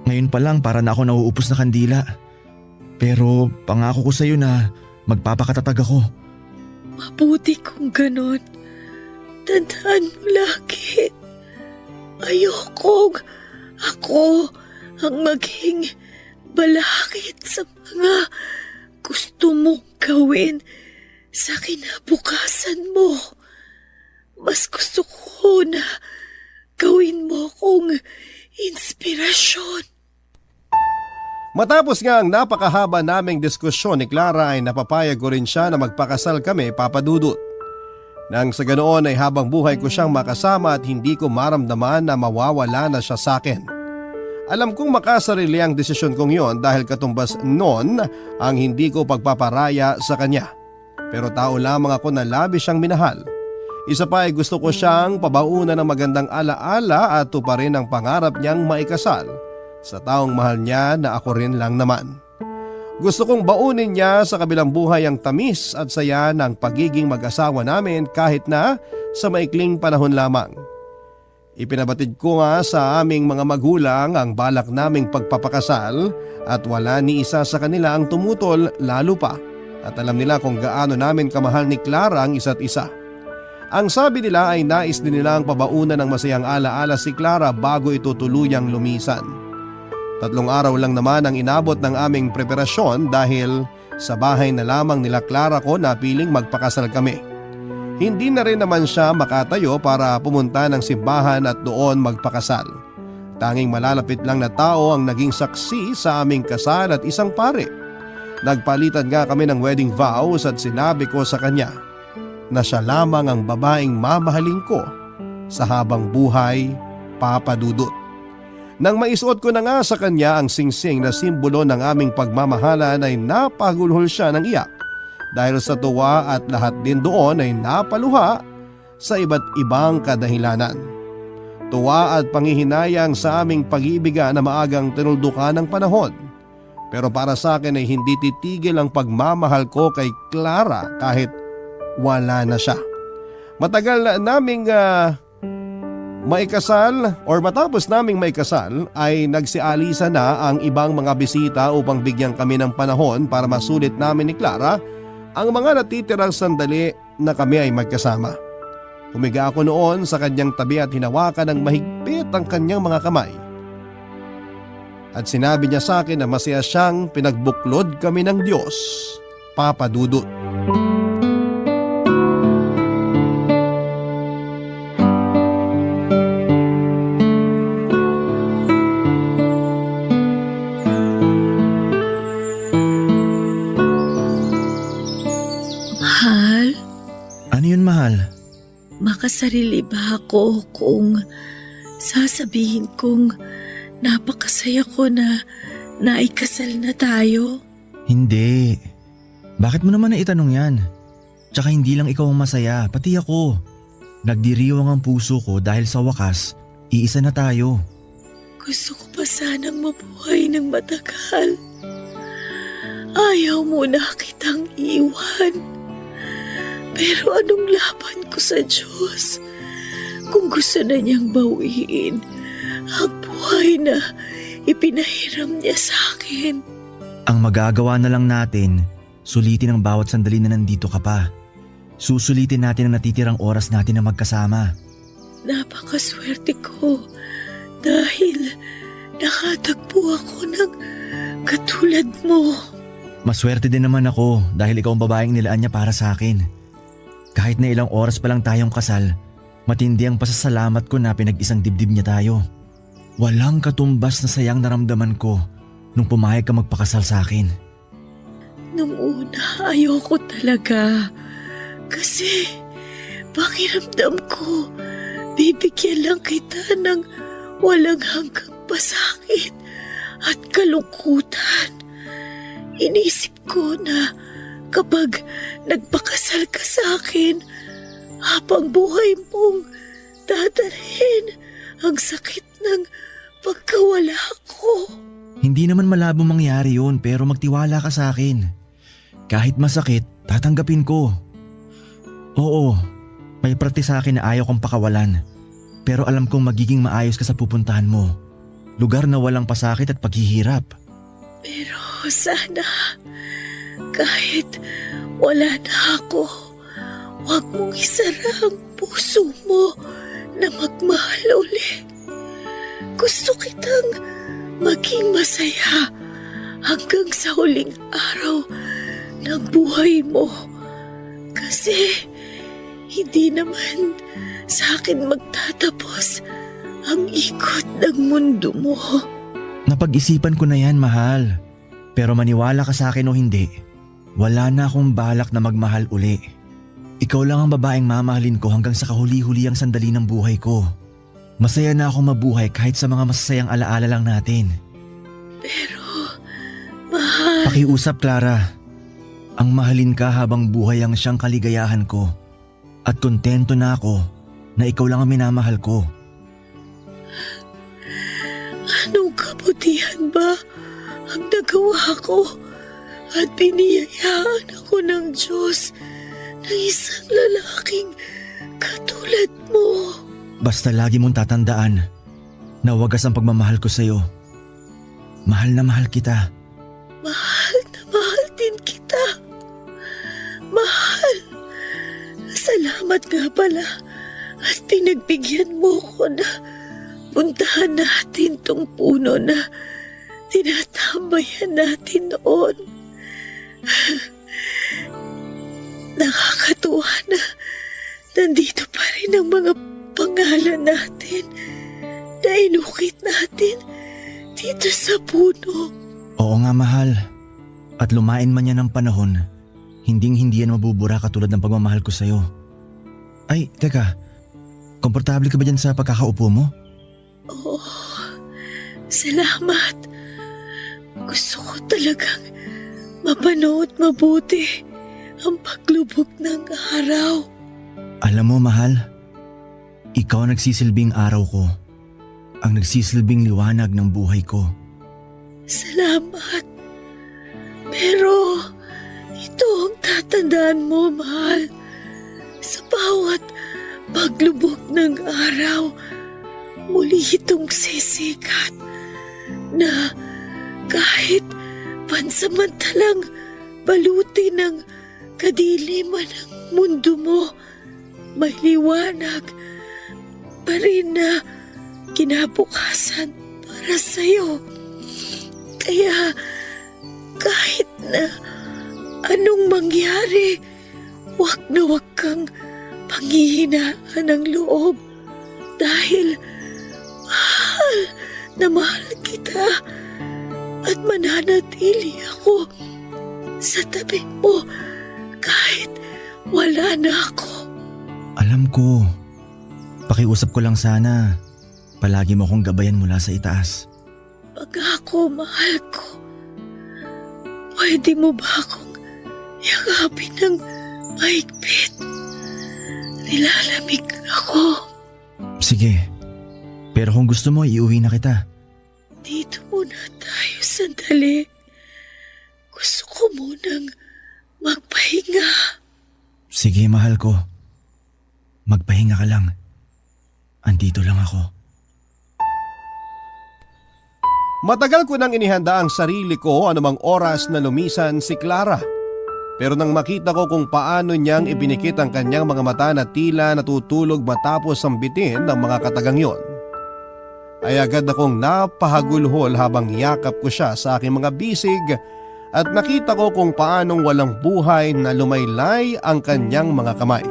Ngayon pa lang para na ako nauupos na kandila. Pero pangako ko sa'yo na magpapakatatag ako. Mabuti kung ganon. Tandaan mo lagi. Ayokong ako ang maging balakid sa mga gusto mong gawin sa kinabukasan mo. Mas gusto ko na gawin mo akong inspirasyon. Matapos nga ang napakahaba naming diskusyon ni Clara ay napapayag ko rin siya na magpakasal kami, Papa Dudut. Nang sa ganoon ay habang buhay ko siyang makasama at hindi ko maramdaman na mawawala na siya sa akin. Alam kong makasarili ang desisyon kong yon dahil katumbas noon ang hindi ko pagpaparaya sa kanya. pero tao lamang ako na labis siyang minahal. Isa pa ay gusto ko siyang pabaunan ng magandang alaala at tuparin ang pangarap niyang maikasal sa taong mahal niya na ako rin lang naman. Gusto kong baunin niya sa kabilang buhay ang tamis at saya ng pagiging mag-asawa namin kahit na sa maikling panahon lamang. Ipinabatid ko nga sa aming mga magulang ang balak naming pagpapakasal at wala ni isa sa kanila ang tumutol lalo pa at alam nila kung gaano namin kamahal ni Clara ang isa't isa. Ang sabi nila ay nais din nilang pabaunan ng masayang alaala si Clara bago ito tuluyang lumisan. 3 araw lang naman ang inabot ng aming preparasyon dahil sa bahay na lamang nila Clara ko na piling magpakasal kami. Hindi na rin naman siya makatayo para pumunta ng simbahan at doon magpakasal. Tanging malalapit lang na tao ang naging saksi sa aming kasal at isang pare. Nagpalitan nga kami ng wedding vows at sinabi ko sa kanya na siya lamang ang babaeng mamahalin ko sa habang buhay, Papa Dudut. Nang maisuot ko na nga sa kanya ang singsing na simbolo ng aming pagmamahalan ay napagulhol siya ng iyak dahil sa tuwa at lahat din doon ay napaluha sa iba't ibang kadahilanan. Tuwa at panghihinayang sa aming pag-iibigan na maagang tinuldukan ng panahon. Pero para sa akin ay hindi titigil ang pagmamahal ko kay Clara kahit wala na siya. Matagal na naming maikasal or matapos naming maikasal ay nagsialisa na ang ibang mga bisita upang bigyan kami ng panahon para masulit namin ni Clara ang mga natitirang sandali na kami ay magkasama. Humiga ako noon sa kanyang tabi at hinawakan ng mahigpit ang kanyang mga kamay. At sinabi niya sa akin na masaya siyang pinagbuklod kami ng Diyos, Papa Dudut. Mahal, Ano yun, mahal? makasarili ba ako kung sasabihin kong napakasaya ko na naikasal na tayo? Hindi. Bakit mo naman naitanong yan? Tsaka hindi lang ikaw ang masaya, pati ako. Nagdiriwang ang puso ko dahil sa wakas, iisa na tayo. Gusto ko pa sanang mabuhay ng matagal. Ayaw mo na kitang iwan. Pero anong laban ko sa Diyos kung gusto na niyang bawiin ang buhay na ipinahiram niya sa akin? Ang magagawa na lang natin, sulitin ang bawat sandali na nandito ka pa. Susulitin natin ang natitirang oras natin na magkasama. Napakaswerte ko dahil nakatagpo ako ng katulad mo. Maswerte din naman ako dahil ikaw ang babaeng nilaan niya para sa akin. Kahit na ilang oras pa lang tayong kasal, matindi ang pasasalamat ko na pinag-isang dibdib niya tayo. Walang katumbas na sayang naramdaman ko nung pumayag ka magpakasal sa akin. Nung una, ayoko talaga. Kasi, pakiramdam ko, bibigyan lang kita ng walang hanggang pasakit at kalungkutan. Inisip ko na kapag nagpakasal ka sa akin, habang buhay mong dadalhin ang sakit ng pagkawala ko. Hindi naman malabo mangyari yun pero magtiwala ka sa akin. Kahit masakit, tatanggapin ko. Oo, may parte sa akin na ayaw kong pakawalan. Pero alam kong magiging maayos ka sa pupuntahan mo. Lugar na walang pasakit at paghihirap. Pero sana, kahit wala na ako, huwag mong isara ang puso mo na magmahal uli. Gusto kitang maging masaya hanggang sa huling araw ng buhay mo. Kasi hindi naman sa akin magtatapos ang ikot ng mundo mo. Napag-isipan ko na yan, mahal. Pero maniwala ka sa akin o hindi, wala na akong balak na magmahal uli. Ikaw lang ang babaeng mamahalin ko hanggang sa kahuli-huli ang sandali ng buhay ko. Masaya na akong mabuhay kahit sa mga masasayang alaala lang natin. Pero, mahal, Pakiusap, Clara. Ang mahalin ka habang buhay ang siyang kaligayahan ko. At kontento na ako na ikaw lang ang minamahal ko. Anong kabutihan ba ang nagawa ko at biniyayaan ako ng Diyos ng isang lalaking katulad mo? Basta lagi mong tatandaan na wagas ang pagmamahal ko sa'yo. Mahal na mahal kita. Mahal na mahal din kita. Mahal. Salamat nga pala at pinagbigyan mo ko na puntahan natin tong puno na tinatambayan natin noon. Nakakatuwa na nandito pa rin ang mga pangalan natin na inukit natin dito sa puno. Oo nga mahal. At lumain man yan ng panahon, hinding-hindi yan mabubura katulad ng pagmamahal ko sa'yo. Ay, teka. Komportable ka ba dyan sa pagkakaupo mo? Oo, salamat. Gusto ko talagang mapanood mabuti ang paglubog ng araw. Alam mo mahal, ikaw ang nagsisilbing araw ko. Ang nagsisilbing liwanag ng buhay ko. Salamat. Pero ito ang tatandaan mo, mahal. Sa bawat paglubog ng araw, muli itong sisikat na kahit pansamantalang baluti ng kadiliman ng mundo mo, may liwanag pa rin na kinabukasan para sa'yo. Kaya kahit na anong mangyari, wag na wag kang panghihinaan ng loob dahil mahal na mahal kita at mananatili ako sa tabi mo kahit wala na ako. Alam ko. Pakiusap ko lang sana. Palagi mo akong gabayan mula sa itaas. Pag ako mahal ko, pwede mo ba akong yakapin ng mahigpit? Nilalamig ako. Sige. Pero kung gusto mo, iuwi na kita. Dito muna tayo sandali. Gusto ko munang magpahinga. Sige, mahal ko. Magpahinga ka lang. Andito lang ako. Matagal ko nang inihanda ang sarili ko anumang oras na lumisan si Clara. Pero nang makita ko kung paano niyang ibinikit ang kanyang mga mata na tila natutulog matapos ang bitin ng mga katagang yon, ay agad akong napahagulhol habang yakap ko siya sa aking mga bisig at nakita ko kung paanong walang buhay na lumaylay ang kanyang mga kamay.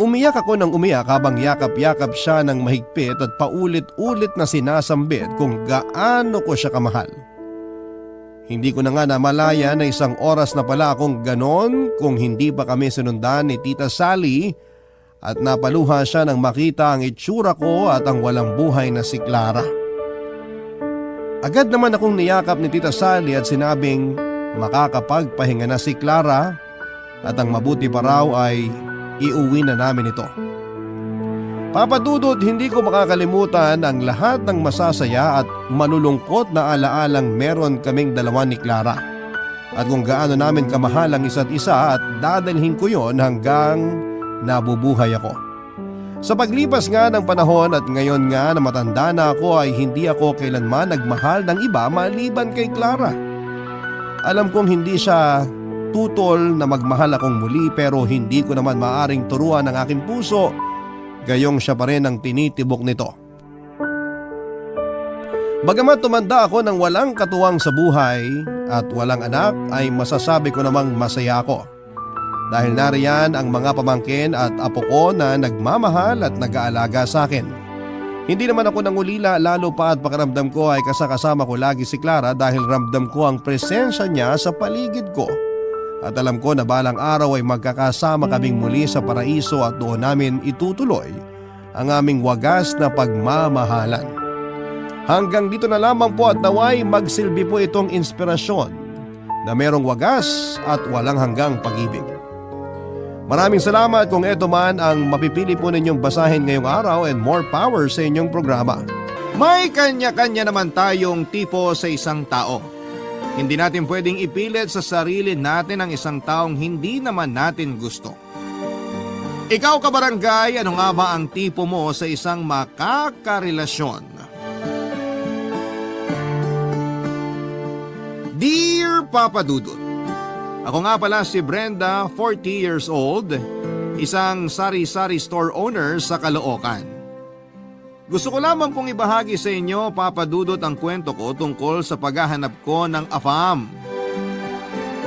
Umiyak ako ng umiyak habang yakap-yakap siya ng mahigpit at paulit-ulit na sinasambit kung gaano ko siya kamahal. Hindi ko na nga namalaya na isang oras na pala akong ganon kung hindi pa kami sinundan ni Tita Sally at napaluha siya nang makita ang itsura ko at ang walang buhay na si Clara. Agad naman akong niyakap ni Tita Sally at sinabing makakapagpahinga na si Clara at ang mabuti pa raw ay iuwi na namin ito. Papadudod, hindi ko makakalimutan ang lahat ng masasaya at malulungkot na alaalang meron kaming dalawa ni Clara at kung gaano namin kamahal ang isa't isa at dadalhin ko yon hanggang nabubuhay ako. Sa paglipas nga ng panahon at ngayon nga na matanda na ako ay hindi ako kailanman nagmahal ng iba maliban kay Clara. Alam kong hindi siya tutol na magmahal akong muli pero hindi ko naman maaring turuan ang aking puso. Gayong siya pa rin ang tinitibok nito. Bagamat tumanda ako ng walang katuwang sa buhay at walang anak ay masasabi ko namang masaya ako. Dahil nariyan ang mga pamangkin at apo ko na nagmamahal at nag-aalaga sa akin. Hindi naman ako nangulila lalo pa at pakiramdam ko ay kasakasama ko lagi si Clara dahil ramdam ko ang presensya niya sa paligid ko. At alam ko na balang araw ay magkakasama kaming muli sa paraiso at doon namin itutuloy ang aming wagas na pagmamahalan. Hanggang dito na lamang po at naway magsilbi po itong inspirasyon na merong wagas at walang hanggang pag-ibig. Maraming salamat kung ito man ang mapipili po ninyong basahin ngayong araw, and more power sa inyong programa. May kanya-kanya naman tayong tipo sa isang tao. Hindi natin pwedeng ipilit sa sarili natin ang isang taong hindi naman natin gusto. Ikaw kabarangay, ano nga ba ang tipo mo sa isang makakarelasyon? Dear Papa Dudut, ako nga pala si Brenda, 40 years old, isang sari-sari store owner sa Caloocan. Gusto ko lamang pong ibahagi sa inyo, Papa Dudut, ang kwento ko tungkol sa paghahanap ko ng AFAM.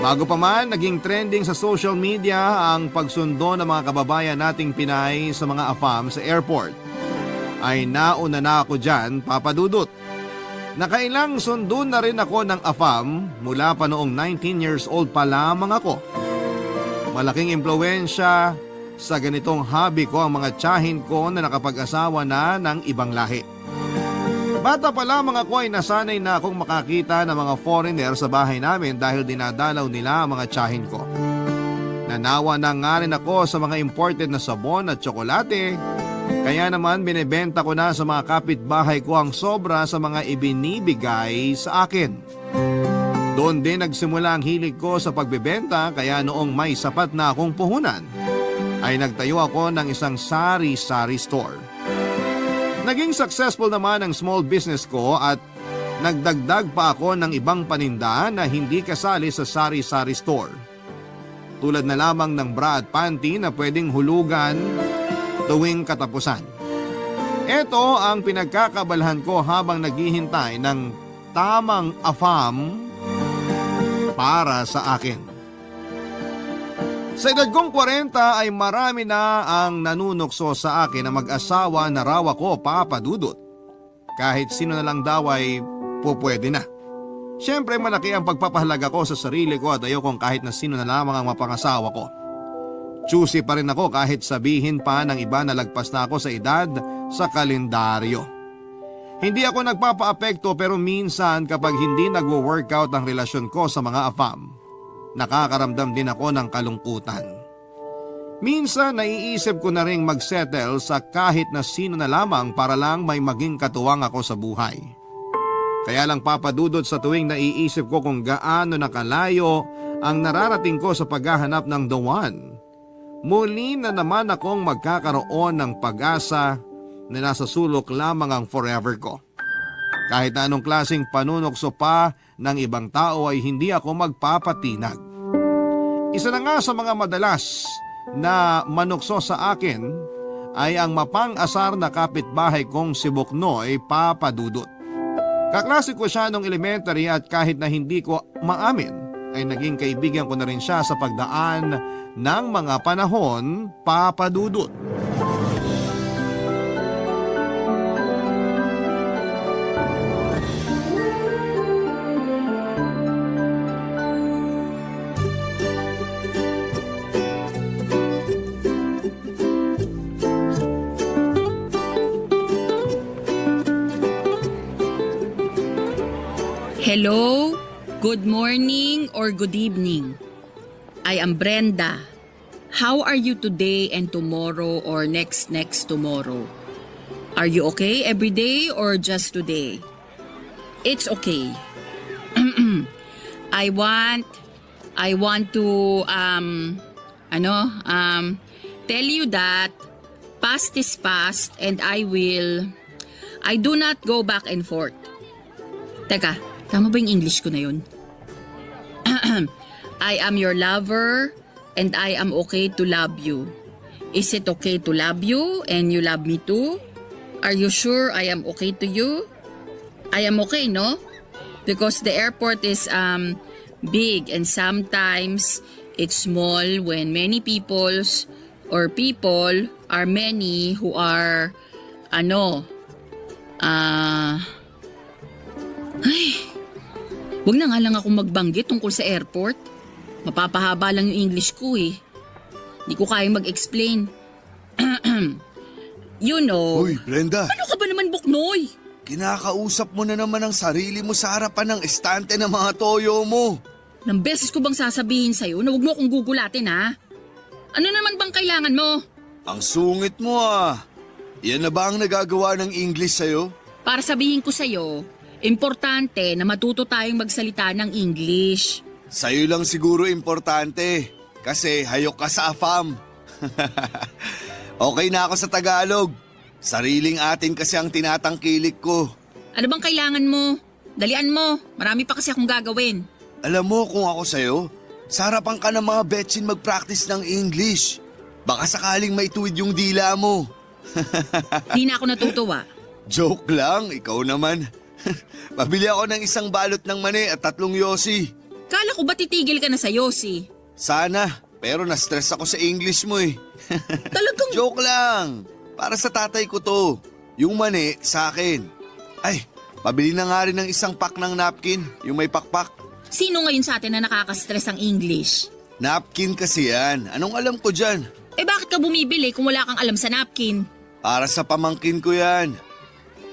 Bago pa man naging trending sa social media ang pagsundo ng mga kababayan nating Pinay sa mga AFAM sa airport, ay nauna na ako dyan, Papa Dudut. Nakailang sundo na rin ako ng AFAM mula pa noong 19 years old pa lamang ako. Malaking impluwensya sa ganitong hobby ko ang mga tiyahin ko na nakapag-asawa na ng ibang lahi. Bata pa lamang ako ay nasanay na akong makakita ng mga foreigner sa bahay namin dahil dinadalaw nila ang mga tiyahin ko. Nanawa na nga rin ako sa mga imported na sabon at tsokolate, kaya naman binibenta ko na sa mga kapitbahay ko ang sobra sa mga ibinibigay sa akin. Doon din nagsimula ang hilig ko sa pagbebenta, kaya noong may sapat na akong puhunan, ay nagtayo ako ng isang sari-sari store. Naging successful naman ang small business ko at nagdagdag pa ako ng ibang paninda na hindi kasali sa sari-sari store. Tulad na lamang ng bra at panty na pwedeng hulugan tuwing katapusan. Ito ang pinagkakabalahan ko habang naghihintay ng tamang AFAM para sa akin. Sa edad kong 40 ay marami na ang nanunukso sa akin na mag-asawa na raw ako, Papa Dudut. Kahit sino na lang daw ay pupwede na. Siyempre malaki ang pagpapahalaga ko sa sarili ko at ayokong kahit na sino na lamang ang mapangasawa ko. Choosy pa rin ako kahit sabihin pa ng iba na lagpas na ako sa edad sa kalendaryo. Hindi ako nagpapa-apekto, pero minsan kapag hindi nagwo-workout ang relasyon ko sa mga AFAM, nakakaramdam din ako ng kalungkutan. Minsan naiisip ko na ring magsettle sa kahit na sino na lamang para lang may maging katuwang ako sa buhay. Kaya lang, Papa Dudut, sa tuwing naiisip ko kung gaano nakalayo ang nararating ko sa paghahanap ng the one, muli na naman akong magkakaroon ng pag-asa na nasa sulok lamang ang forever ko. Kahit na anong klaseng panunokso pa ng ibang tao ay hindi ako magpapatinag. Isa na nga sa mga madalas na manukso sa akin ay ang mapang-asar na kapitbahay kong si Buknoy, Papa Dudut. Kaklase ko siya nung elementary at kahit na hindi ko maamin ay naging kaibigan ko na rin siya sa pagdaan ng mga panahon, Papa Dudut. Hello, good morning or good evening. I am Brenda. How are you today and tomorrow or next tomorrow? Are you okay every day or just today? It's okay. I want to tell you that past is past and I do not go back and forth. Teka, tama ba yung English ko na yun? I am your lover and I am okay to love you. Is it okay to love you and you love me too? Are you sure I am okay to you? I am okay, no? Because the airport is big and sometimes it's small when many people are many who are wag na nga lang ako magbanggit tungkol sa airport. Mapapahaba lang yung English ko eh. Hindi ko kayang mag-explain. You know. Uy, Brenda, Ano ka ba naman, Buknoy? kinakausap mo na naman ang sarili mo sa harapan ng estante ng mga toyo mo. Nang beses ko bang sasabihin sa'yo na huwag mo akong gugulatin ha? Ano naman bang kailangan mo? Ang sungit mo ah. Yan na ba ang nagagawa ng English sa'yo? Para sabihin ko sa'yo, importante na matuto tayong magsalita ng English. Sa'yo lang siguro importante. Kasi hayok ka sa AFAM. Okay na ako sa Tagalog. Sariling atin kasi ang tinatangkilik ko. Ano bang kailangan mo? Dalian mo, marami pa kasi akong gagawin. Alam mo kung ako sa'yo, sa harapan ka ng mga betchin mag-practice ng English. Baka sakaling maituwid yung dila mo. Di na ako natutuwa. Joke lang, ikaw naman. Pabili ako ng isang balot ng mani at 3 yosi. Kala ko ba titigil ka na sa Yossi? Sana, pero na-stress ako sa English mo eh. Talagang... Joke lang. Para sa tatay ko to. Yung mani, sa akin. Ay, pabili na nga rin ng isang pack ng napkin, yung may pakpak. Sino ngayon sa atin na nakaka-stress ang English? Napkin kasi yan. Anong alam ko dyan? Eh bakit ka bumibili kung wala kang alam sa napkin? Para sa pamangkin ko yan.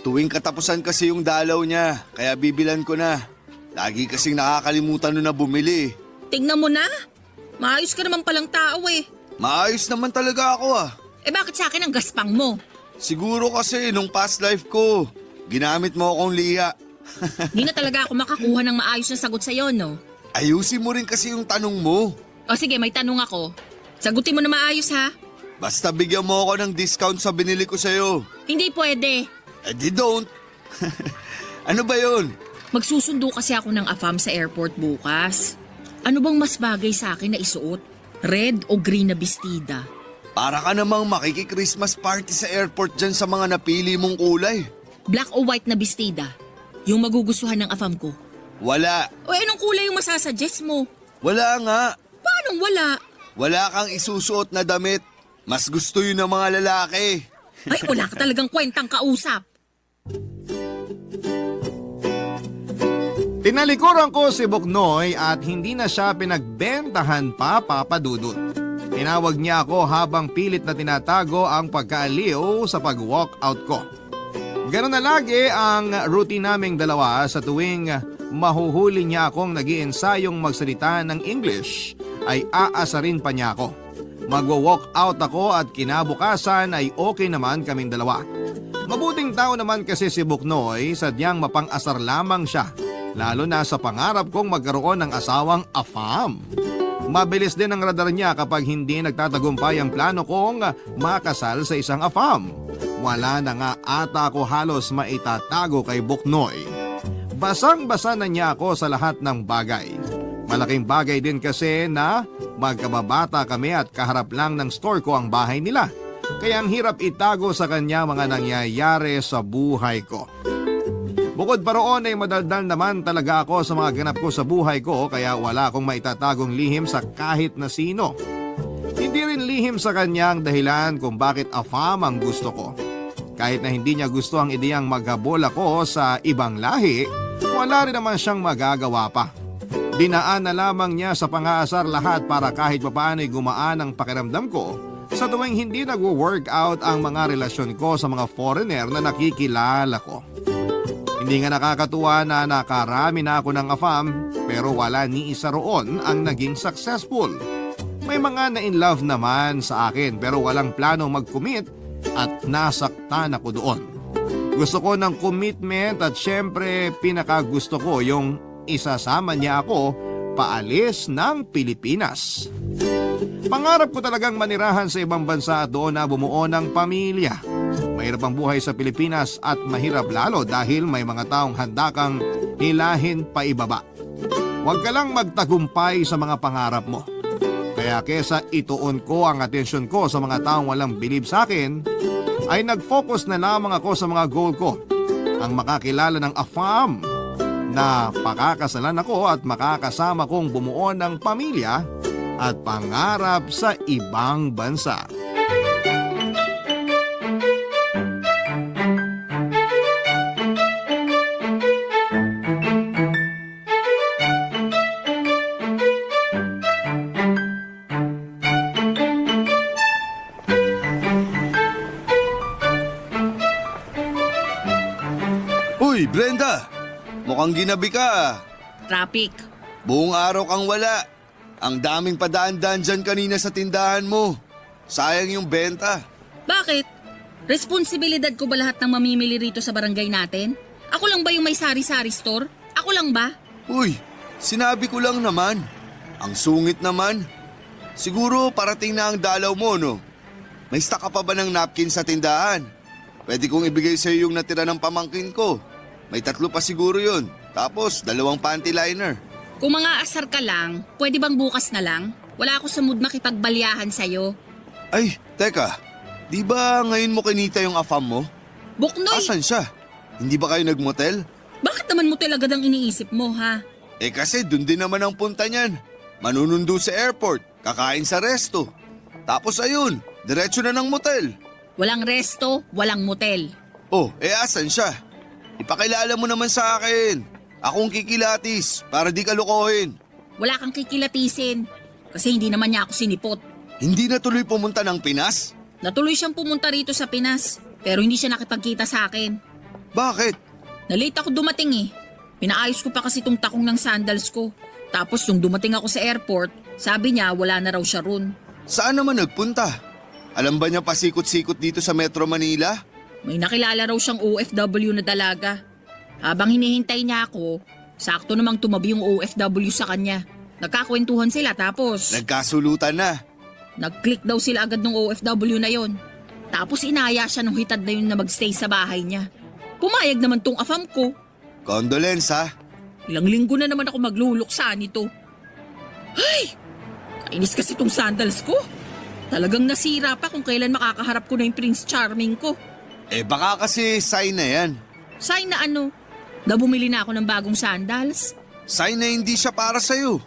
Tuwing katapusan kasi yung dalaw niya, kaya bibilan ko na. Lagi kasing nakakalimutan nun na bumili. Tingnan mo na. Maayos ka naman palang tao eh. Maayos naman talaga ako ah. Eh bakit sa akin ang gaspang mo? Siguro kasi nung past life ko, ginamit mo akong liha. Di na talaga ako makakuha ng maayos na sagot sa'yo, no? Ayusin mo rin kasi yung tanong mo. O sige, may tanong ako. Sagutin mo na maayos ha. Basta bigyan mo ako ng discount sa binili ko sa'yo. Hindi pwede. Eh di don't. Ano ba yun? Magsusundo kasi ako ng AFAM sa airport bukas. Ano bang mas bagay sa akin na isuot? Red o green na bestida? Para ka namang makiki-Christmas party sa airport dyan sa mga napili mong kulay. Black o white na bestida? Yung magugustuhan ng AFAM ko? Wala. O anong kulay yung masasuggest mo? Wala nga. Paanong wala? Wala kang isusuot na damit. Mas gusto yun ng mga lalaki. Ay, wala ka talagang kwentang kausap. Tinalikuran ko si Buknoy at hindi na siya pinagbentahan pa, Papa Dudut. Tinawag niya ako habang pilit na tinatago ang pagkaaliw sa pag-walkout ko. Ganun na lagi ang routine naming dalawa sa tuwing mahuhuli niya akong nag-iensayong magsalita ng English ay aasarin pa niya ako. Magwo-walk out ako at kinabukasan ay okay naman kaming dalawa. Mabuting tao naman kasi si Buknoy, sadyang mapang-asar lamang siya, lalo na sa pangarap kong magkaroon ng asawang AFAM. Mabilis din ang radar niya kapag hindi nagtatagumpay ang plano kong makasal sa isang AFAM. Wala na nga ata ako halos maitatago kay Buknoy. Basang-basa na niya ako sa lahat ng bagay. Malaking bagay din kasi na magkababata kami at kaharap lang ng store ko ang bahay nila. Kaya ang hirap itago sa kanya mga nangyayari sa buhay ko. Bukod pa roon ay madaldal naman talaga ako sa mga ganap ko sa buhay ko kaya wala akong maitatagong lihim sa kahit na sino. Hindi rin lihim sa kanya ang dahilan kung bakit AFAM ang gusto ko. Kahit na hindi niya gusto ang ideyang maghabol ako sa ibang lahi, wala rin naman siyang magagawa pa. Dinaan na lamang niya sa pang-aasar lahat para kahit papaano'y gumaan ang pakiramdam ko sa tuwing hindi nagwo-workout ang mga relasyon ko sa mga foreigner na nakikilala ko. Hindi nga nakakatuwa na nakarami na ako ng AFAM pero wala ni isa roon ang naging successful. May mga na-in love naman sa akin pero walang plano mag-commit at nasaktan ako doon. Gusto ko ng commitment at syempre pinakagusto ko yung isasama niya ako paalis ng Pilipinas. Pangarap ko talagang manirahan sa ibang bansa at doon na bumuo ng pamilya. Mahirap ang buhay sa Pilipinas at mahirap lalo dahil may mga taong handa kang hilahin pa ibaba. Huwag ka lang magtagumpay sa mga pangarap mo. Kaya kesa ituon ko ang atensyon ko sa mga taong walang bilib sa akin, ay nag-focus na lamang ako sa mga goal ko. Ang makakilala ng AFAM na pakakasalan ako at makakasama kong bumuo ng pamilya at pangarap sa ibang bansa. Uy, Brenda! Mukhang ginabi ka. Traffic. Buong araw kang wala. Ang daming padaan-daan dyan kanina sa tindahan mo. Sayang yung benta. Bakit? Responsibilidad ko ba lahat ng mamimili rito sa barangay natin? Ako lang ba yung may sari-sari store? Ako lang ba? Uy, sinabi ko lang naman. Ang sungit naman. Siguro parating na ang dalaw mo, no? May stock ka pa ba ng napkin sa tindahan? Pwede kong ibigay sa iyo yung natira ng pamangkin ko. May 3 pa siguro yun. Tapos 2 panty liner. Kung mga asar ka lang, pwede bang bukas na lang? Wala ako sa mood makipagbalyahan sa'yo. Ay, teka. Di ba ngayon mo kinita yung afam mo? Buknoy, Asan siya? Hindi ba kayo nagmotel? bakit naman mo talaga ang iniisip mo, ha? Eh kasi dun din naman ang punta niyan. Manunundo sa airport, kakain sa resto. Tapos ayun, diretso na ng motel. Walang resto, walang motel. Oh, asan siya? Ipakilala mo naman sa akin. Akong kikilatis para di ka lukohin. Wala kang kikilatisin. Kasi hindi naman niya ako sinipot. Hindi na tuloy pumunta ng Pinas? Natuloy siyang pumunta rito sa Pinas. Pero hindi siya nakipagkita sa akin. Bakit? Nalate ako dumating eh. Pinaayos ko pa kasi tong takong ng sandals ko. Tapos nung dumating ako sa airport, sabi niya wala na raw siya ron. Saan naman nagpunta? Alam ba niya pasikot-sikot dito sa Metro Manila? May nakilala raw siyang OFW na dalaga. Habang hinihintay niya ako, sakto namang tumabi yung OFW sa kanya. Nagkakwentuhan sila tapos Nagkasulutan na. nag-click daw sila agad ng OFW na yon. Tapos inaya siya nung hitad na yun na magstay sa bahay niya. Pumayag naman tong afam ko. Condolence ha? Ilang linggo na naman ako magluluksa nito. Ay! Kainis kasi tong sandals ko. Talagang nasira pa kung kailan makakaharap ko na yung Prince Charming ko. Eh baka kasi sign na yan. Sign na ano? Na bumili na ako ng bagong sandals? Sign na hindi siya para sa'yo.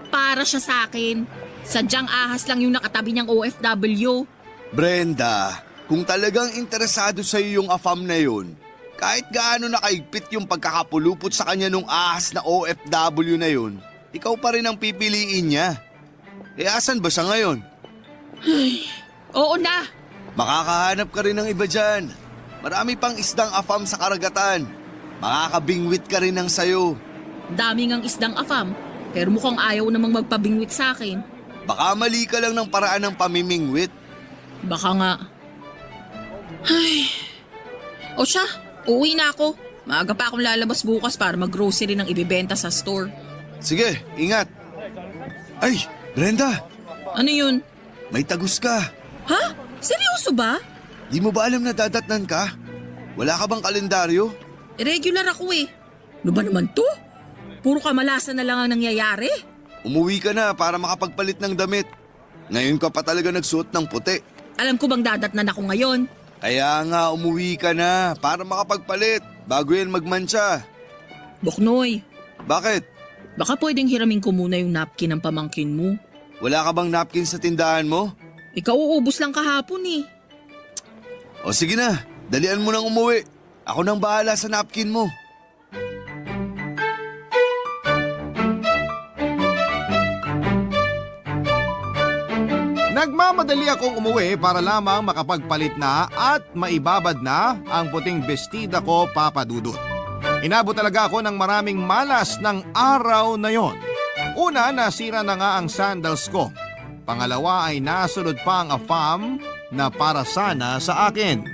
Para siya sa akin. Sadyang ahas lang yung nakatabi niyang OFW. Brenda, kung talagang interesado sa'yo yung afam na yun, kahit gaano nakaigpit yung pagkakapulupot sa kanya nung ahas na OFW na yun, ikaw pa rin ang pipiliin niya. Eh asan ba siya ngayon? Oo na. Makakahanap ka rin ng iba dyan. Marami pang isdang afam sa karagatan. Makakabingwit ka rin ng sayo. Dami ngang isdang afam, pero mukhang ayaw namang magpabingwit sa akin. Baka mali ka lang ng paraan ng pamimingwit. Baka nga. Ay. O siya, uuwi na ako. Maaga pa akong lalabas bukas para mag-grocery ng ibibenta sa store. Sige, ingat. Ay, Brenda, Ano yun? may tagus ka. Ha? Seryoso ba? Di mo ba alam na dadatnan ka? Wala ka bang kalendaryo? Irregular ako eh. Ano ba naman to? Puro kamalasan na lang ang nangyayari. Umuwi ka na para makapagpalit ng damit. Ngayon ka pa talaga nagsuot ng puti. Alam ko bang dadatnan ako ngayon? Kaya nga umuwi ka na para makapagpalit bago yan magmantsa. Buknoy, Bakit? baka pwedeng hiramin ko muna yung napkin ng pamangkin mo. Wala ka bang napkin sa tindahan mo? Ikaw uubos lang kahapon eh. O sige na, dalian mo nang umuwi. Ako nang bahala sa napkin mo. Nagmamadali akong umuwi para lamang makapagpalit na at maibabad na ang puting bestida ko, Papa Dudut. Inabot talaga ako ng maraming malas ng araw na yon. Una, nasira na nga ang sandals ko. Pangalawa ay nasunod pa ang afam na para sana sa akin.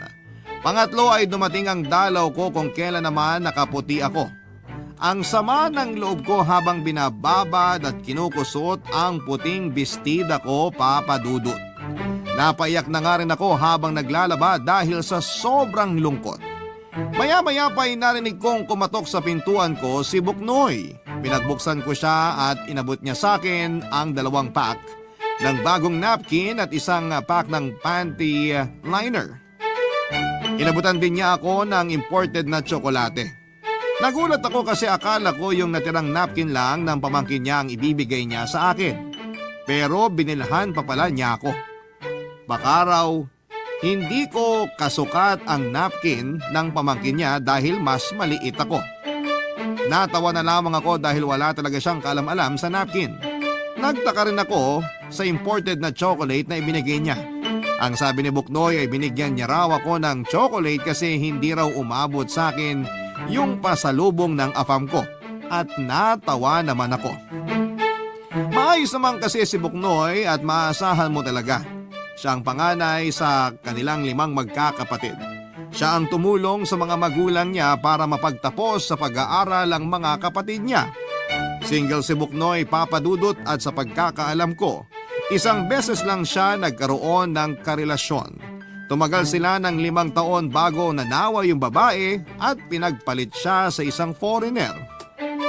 Pangatlo ay dumating ang dalaw ko kung kailan naman nakaputi ako. Ang sama ng loob ko habang binababad at kinukusot ang puting bestida ko, Papa Dudut. Napaiyak na nga rin ako habang naglalaba dahil sa sobrang lungkot. Maya-maya pa ay narinig kong kumatok sa pintuan ko si Buknoy. Pinagbuksan ko siya at inabot niya sa akin ang 2 pack ng bagong napkin at isang pack ng panty liner. Inabutan din niya ako ng imported na tsokolate. Nagulat ako kasi akala ko yung natirang napkin lang ng pamangkin niya ang ibibigay niya sa akin. Pero binilhan pa pala niya ako. Baka raw, hindi ko kasukat ang napkin ng pamangkin niya dahil mas maliit ako. Natawa na lamang ako dahil wala talaga siyang kaalam-alam sa napkin. Nagtaka rin ako sa imported na chocolate na ibinigay niya. Ang sabi ni Buknoy ay binigyan niya raw ako ng chocolate kasi hindi raw umabot sa akin yung pasalubong ng afam ko. at natawa naman ako. Maayos naman kasi si Buknoy at maasahan mo talaga. Siya ang panganay sa kanilang 5 magkakapatid. Siya ang tumulong sa mga magulang niya para mapagtapos sa pag-aaral ang mga kapatid niya. Single si Buknoy, Papa Dudut, at sa pagkakaalam ko, 1 beses lang siya nagkaroon ng karelasyon. Tumagal sila ng 5 taon bago nanawa yung babae at pinagpalit siya sa isang foreigner.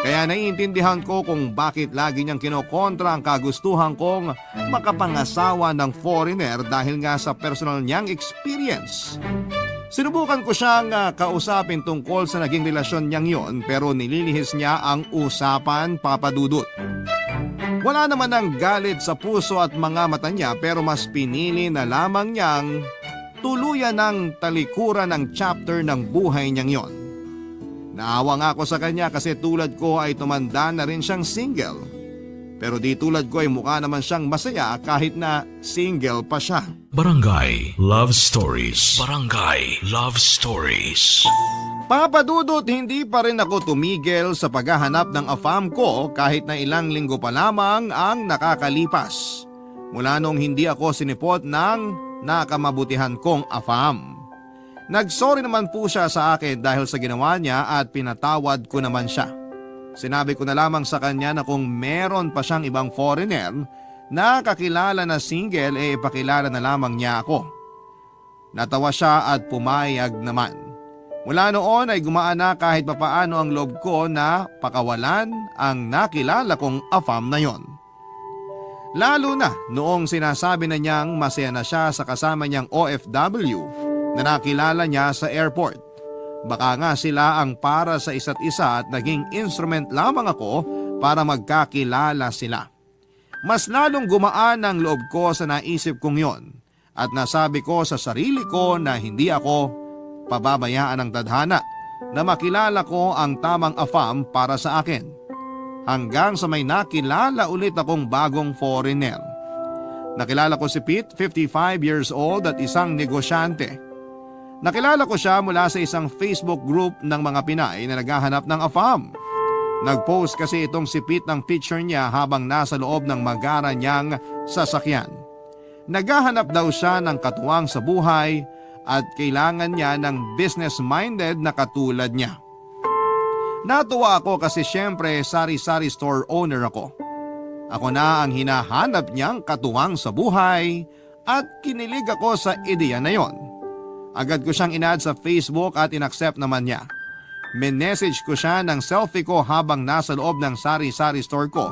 Kaya naiintindihan ko kung bakit lagi niyang kinokontra ang kagustuhan kong makapangasawa ng foreigner dahil nga sa personal niyang experience. Sinubukan ko siyang kausapin tungkol sa naging relasyon niyang yon pero nililihis niya ang usapan, Papa Dudut. Wala naman ang galit sa puso at mga mata niya pero mas pinili na lamang niyang tuluyan ng talikuran ng chapter ng buhay niyang yon. Naawa nga ako sa kanya kasi tulad ko ay tumanda na rin siyang single. Pero di tulad ko ay mukha naman siyang masaya kahit na single pa siya. Barangay Love Stories. Barangay Love Stories. Papa Dudut, hindi pa rin ako tumigil sa paghahanap ng AFAM ko kahit na ilang linggo pa lamang ang nakakalipas. Mula nung hindi ako sinipot ng nakamabutihan kong AFAM. Nagsorry naman po siya sa akin dahil sa ginawa niya at pinatawad ko naman siya. Sinabi ko na lamang sa kanya na kung meron pa siyang ibang foreigner na kakilala na single ipakilala na lamang niya ako. Natawa siya at pumayag naman. Mula noon ay gumaan na kahit papaano ang loob ko na pakawalan ang nakilala kong AFAM na yon. Lalo na noong sinasabi na niyang masaya na siya sa kasama niyang OFW na nakilala niya sa airport. Baka nga sila ang para sa isa't isa at naging instrument lamang ako para magkakilala sila. Mas lalong gumaan ang loob ko sa naisip kong yon at nasabi ko sa sarili ko na hindi ako pababayaan ng tadhana na makilala ko ang tamang AFAM para sa akin. Hanggang sa may nakilala ulit akong bagong foreigner. Nakilala ko si Pete, 55 years old at isang negosyante. Nakilala ko siya mula sa isang Facebook group ng mga Pinay na naghahanap ng AFAM. Nag-post kasi itong si Pete ng picture niya habang nasa loob ng magara niyang sasakyan. Naghahanap daw siya ng katuwang sa buhay at kailangan niya ng business-minded na katulad niya. Natuwa ako kasi syempre sari-sari store owner ako. Ako na ang hinahanap niyang katuwang sa buhay at kinilig ako sa ideya na yon. Agad ko siyang in-add sa Facebook at in-accept naman niya. Minessage ko siya ng selfie ko habang nasa loob ng sari-sari store ko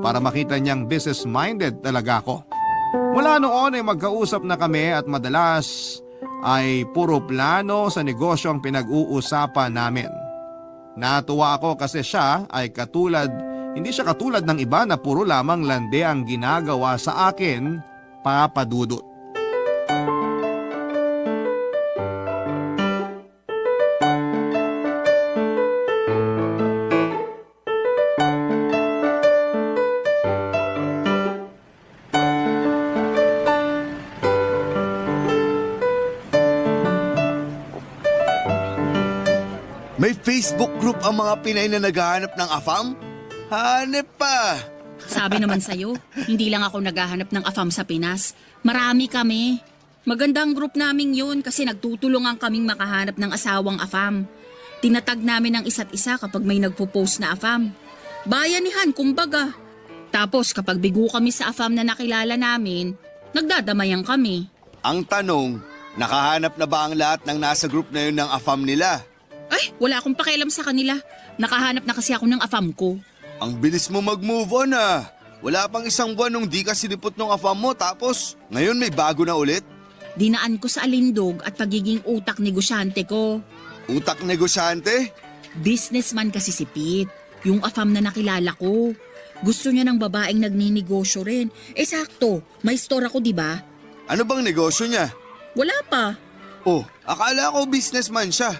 para makita niyang business-minded talaga ako. Mula noon ay magkausap na kami at madalas ay puro plano sa negosyo ang pinag-uusapan namin. Natuwa ako kasi hindi siya katulad ng iba na puro lamang lande ang ginagawa sa akin, Papa Dudut. May Facebook group ang mga Pinay na naghahanap ng AFAM? Hanep pa! Sabi naman sa'yo, hindi lang ako naghahanap ng AFAM sa Pinas. Marami kami. Magandang group naming yun kasi nagtutulungan kaming makahanap ng asawang AFAM. Tinatag namin ang isa't isa kapag may nagpo-post na AFAM. Bayanihan, kumbaga. Tapos kapag bigo kami sa AFAM na nakilala namin, nagdadamayan kami. Ang tanong, nakahanap na ba ang lahat ng nasa group na yun ng AFAM nila? Ay, wala akong pakialam sa kanila. Nakahanap na kasi ako ng AFAM ko. Ang bilis mo mag-move on ah. Wala pang 1 buwan nung di ka sinipot ng AFAM mo tapos ngayon may bago na ulit? Dinaan ko sa alindog at pagiging utak negosyante ko. Utak negosyante? Businessman kasi si Pete. Yung AFAM na nakilala ko. Gusto niya ng babaeng nagninegosyo rin. Sakto, may store ako diba? Ano bang negosyo niya? Wala pa. Oh, akala ko businessman siya.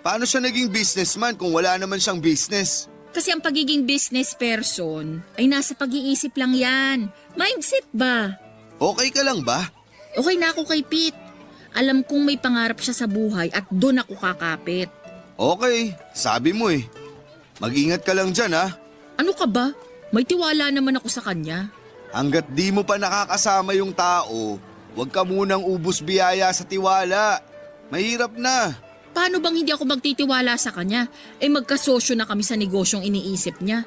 Paano siya naging businessman kung wala naman siyang business? Kasi ang pagiging business person ay nasa pag-iisip lang yan. Mindset ba? Okay ka lang ba? Okay na ako kay Pete. Alam kong may pangarap siya sa buhay at doon ako kakapit. Okay, sabi mo eh. Mag-ingat ka lang dyan ha. Ano ka ba? May tiwala naman ako sa kanya. Hanggat di mo pa nakakasama yung tao, huwag ka munang ubus biyaya sa tiwala. Mahirap na. Paano bang hindi ako magtitiwala sa kanya? Magkasosyo na kami sa negosyong iniisip niya.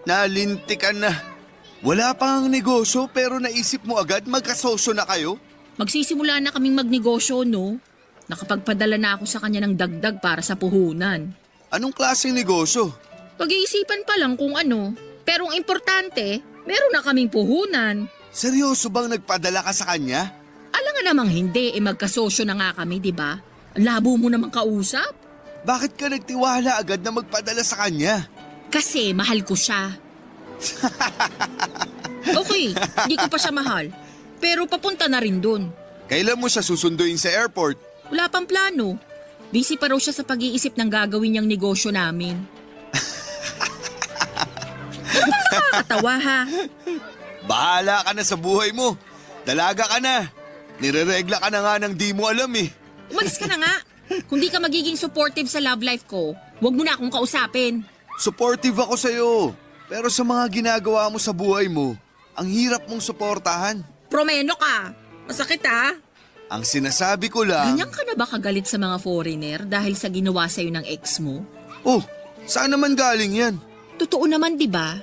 Nalintikan na. Wala pang negosyo pero naisip mo agad magkasosyo na kayo? Magsisimula na kaming magnegosyo, no? Nakapagpadala na ako sa kanya ng dagdag para sa puhunan. Anong klaseng negosyo? Pag-iisipan pa lang kung ano. Pero ang importante, meron na kaming puhunan. Seryoso bang nagpadala ka sa kanya? Alam nga namang hindi, magkasosyo na nga kami, di ba? Ang labo mo namang kausap. Bakit ka nagtiwala agad na magpadala sa kanya? Kasi mahal ko siya. Okay, hindi ko pa siya mahal. Pero papunta na rin dun. Kailan mo siya susunduin sa airport? Wala pang plano. Busy pa raw siya sa pag-iisip ng gagawin niyang negosyo namin. Ano bang nakakatawa ha? Bahala ka na sa buhay mo. Dalaga ka na. Nireregla ka na nga ng di mo alam eh. Umalis ka na nga. Kung di ka magiging supportive sa love life ko, huwag mo na akong kausapin. Supportive ako sa'yo. Pero sa mga ginagawa mo sa buhay mo, ang hirap mong suportahan. Promeno ka. Masakit ha? Ang sinasabi ko lang... Ganyan ka na ba kagalit sa mga foreigner dahil sa ginawa sa'yo ng ex mo? Oh, saan naman galing yan? Totoo naman, di ba?